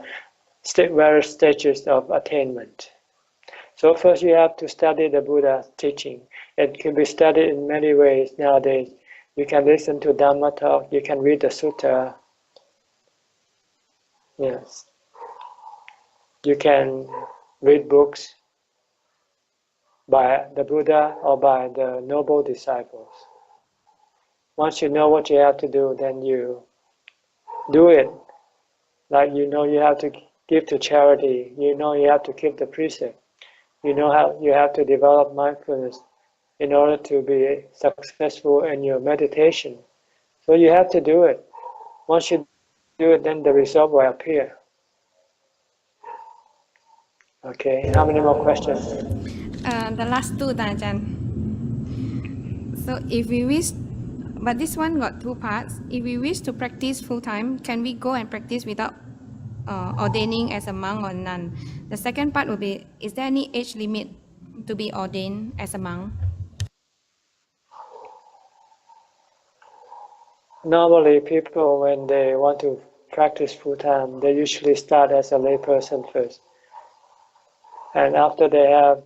various stages of attainment. So first you have to study the Buddha's teaching. It can be studied in many ways nowadays. You can listen to Dhamma talk, you can read the sutta. Yes. You can read books by the Buddha or by the noble disciples. Once you know what you have to do, then you do it. Like you know you have to give to charity, you know you have to keep the precept, you know how you have to develop mindfulness in order to be successful in your meditation. So you have to do it. Once you do it, then the result will appear. Okay, how many more questions? The last two, Ajahn. So if we wish, but this one got two parts. If we wish to practice full time, can we go and practice without ordaining as a monk or nun? The second part will be, is there any age limit to be ordained as a monk? Normally, people, when they want to practice full-time, they usually start as a layperson first. And after they have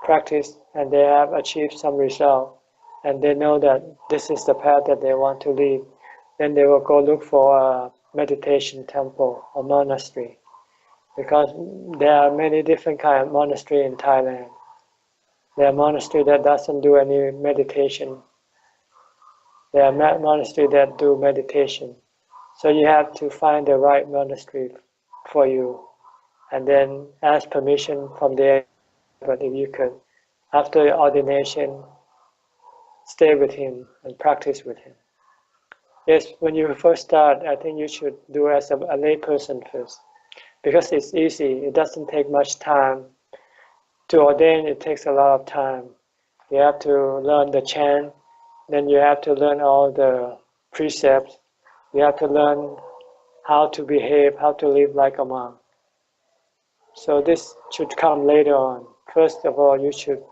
practiced and they have achieved some result, and they know that this is the path that they want to lead, then they will go look for a meditation temple or monastery. Because there are many different kinds of monastery in Thailand. There are monastery that doesn't do any meditation. There are monasteries that do meditation. So you have to find the right monastery for you and then ask permission from there. But if you could, after your ordination, stay with him and practice with him. Yes, when you first start, I think you should do as a lay person first. Because it's easy, it doesn't take much time. To ordain, it takes a lot of time. You have to learn the chant, then you have to learn all the precepts. You have to learn how to behave, how to live like a monk. So this should come later on. First of all, you should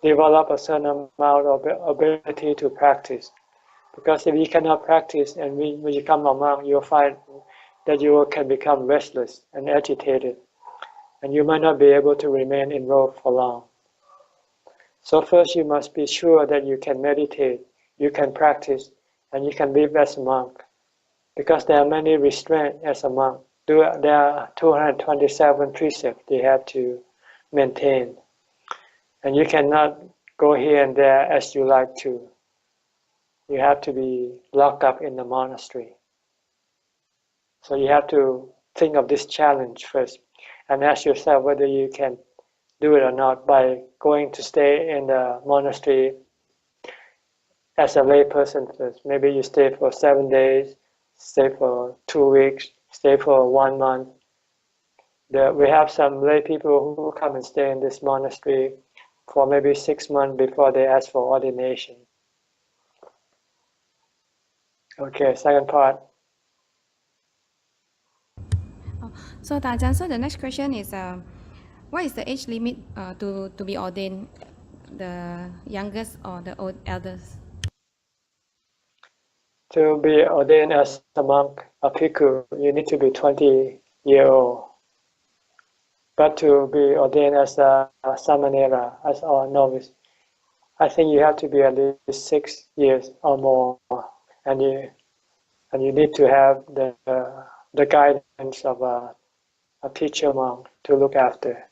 develop a certain amount of ability to practice. Because if you cannot practice and when you become a monk, you'll find that you can become restless and agitated. And you might not be able to remain in robe for long. So first you must be sure that you can meditate, you can practice, and you can live as a monk. Because there are many restraints as a monk. There are 227 precepts they have to maintain. And you cannot go here and there as you like to. You have to be locked up in the monastery. So you have to think of this challenge first and ask yourself whether you can do it or not by going to stay in the monastery as a lay person first. Maybe you stay for 7 days, stay for 2 weeks, stay for 1 month. We have some lay people who come and stay in this monastery for maybe 6 months before they ask for ordination. Okay, second part. So Ajahn, so the next question is, what is the age limit to be ordained, the youngest or the eldest? To be ordained as a monk, a bhikkhu, you need to be 20-years old. But to be ordained as a samanera, as a novice, I think you have to be at least 6 years or more, and you need to have the guidance of a teacher monk to look after.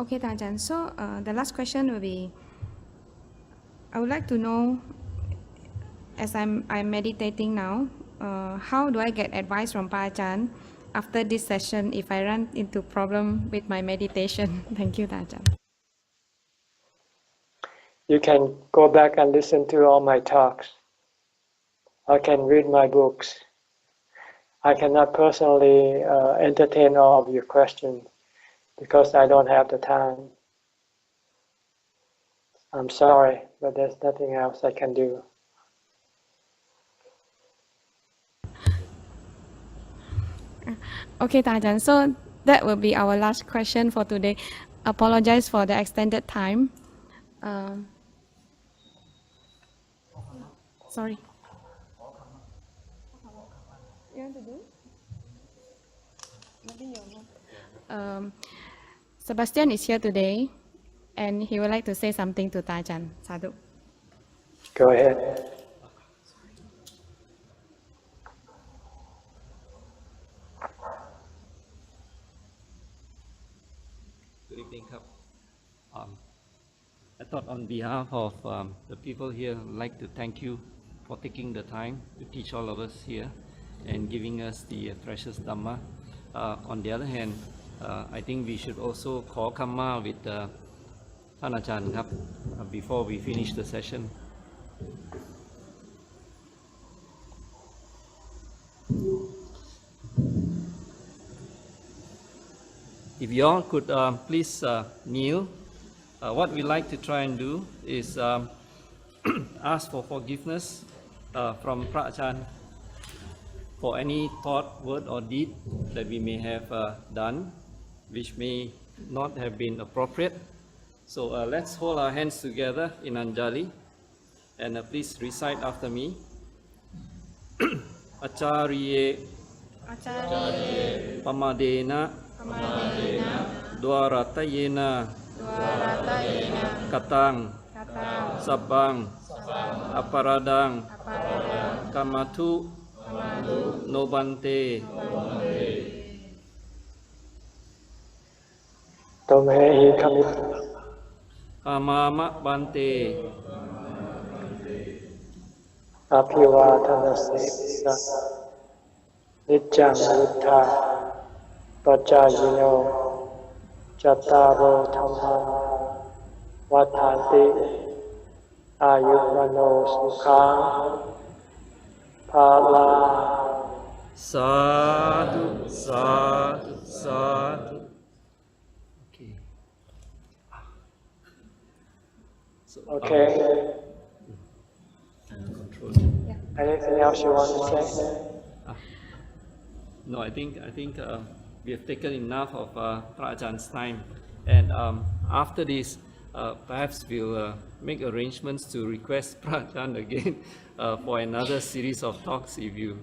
Okay, Ajahn. So the last question will be, I would like to know, as I'm meditating now, how do I get advice from Phra Ajahn after this session if I run into problem with my meditation? Thank you, Ajahn. You can go back and listen to all my talks. I can read my books. I cannot personally entertain all of your questions because I don't have the time. I'm sorry, but there's nothing else I can do. Okay, Ajahn. So that will be our last question for today. Apologize for the extended time. sorry. You want to do? Sebastian is here today, and he would like to say something to Ta Ajaan. Sadhu. Go ahead. Good evening, Kap. I thought on behalf of the people here, I'd like to thank you for taking the time to teach all of us here and giving us the precious Dhamma. On the other hand, I think we should also call Kamma with Phra Ajaan Kap before we finish the session. If you all could please kneel. What we like to try and do is ask for forgiveness from Phra Ajaan for any thought, word or deed that we may have done which may not have been appropriate. So let's hold our hands together in Anjali and please recite after me. Acharye Pamadena Dwaratayena Katang Sabang Aparadang Kamatu Nobante Tomhehi kamit Kamama Bante Apivatanasesa Nijjang Buddha Pajayino Chattaro Dhamma Vatanti Ayurvano Sukhang Phala. Sadhu, sadhu, sadhu. Okay. So, Okay. control. Anything else you want to say? No, I think we have taken enough of Phra Ajaan's time, and after this, perhaps we'll make arrangements to request Phra Ajaan again for another series of talks if you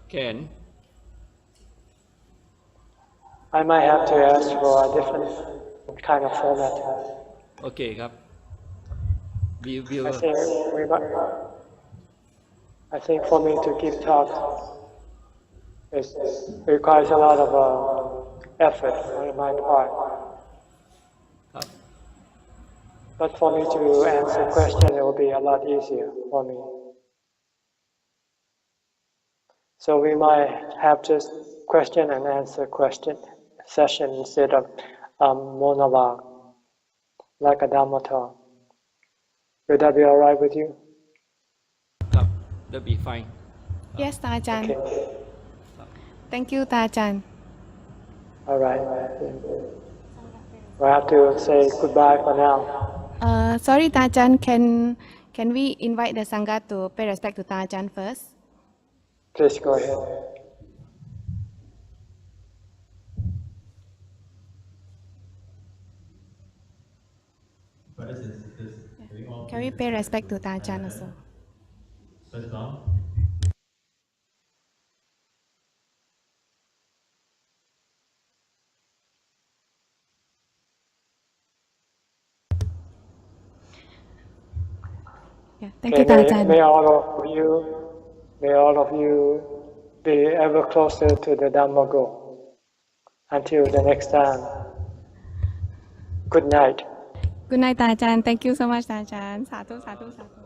can. I might have to ask for a different kind of format. Okay, Kap. We will. I think for me to give talks, it requires a lot of effort on my part. But for me to answer questions, it will be a lot easier for me. So we might have just question and answer question session instead of monologue, like a Dhamma talk. Would that be all right with you? That'll be fine. Yes, Ta Ajaan. Okay. Thank you, Ta Ajaan. All right. We have to say goodbye for now. Sorry, Ta Ajaan, can we invite the Sangha to pay respect to Ta Ajaan first? Please go ahead. Can we pay respect to Ta Ajaan also? Yeah, thank you, Ta Ajaan. May all of you be ever closer to the Dhamma goal. Until the next time. Good night. Good night, Ta Ajaan. Thank you so much, Ta Ajaan. Sadhu, sadhu, sadhu.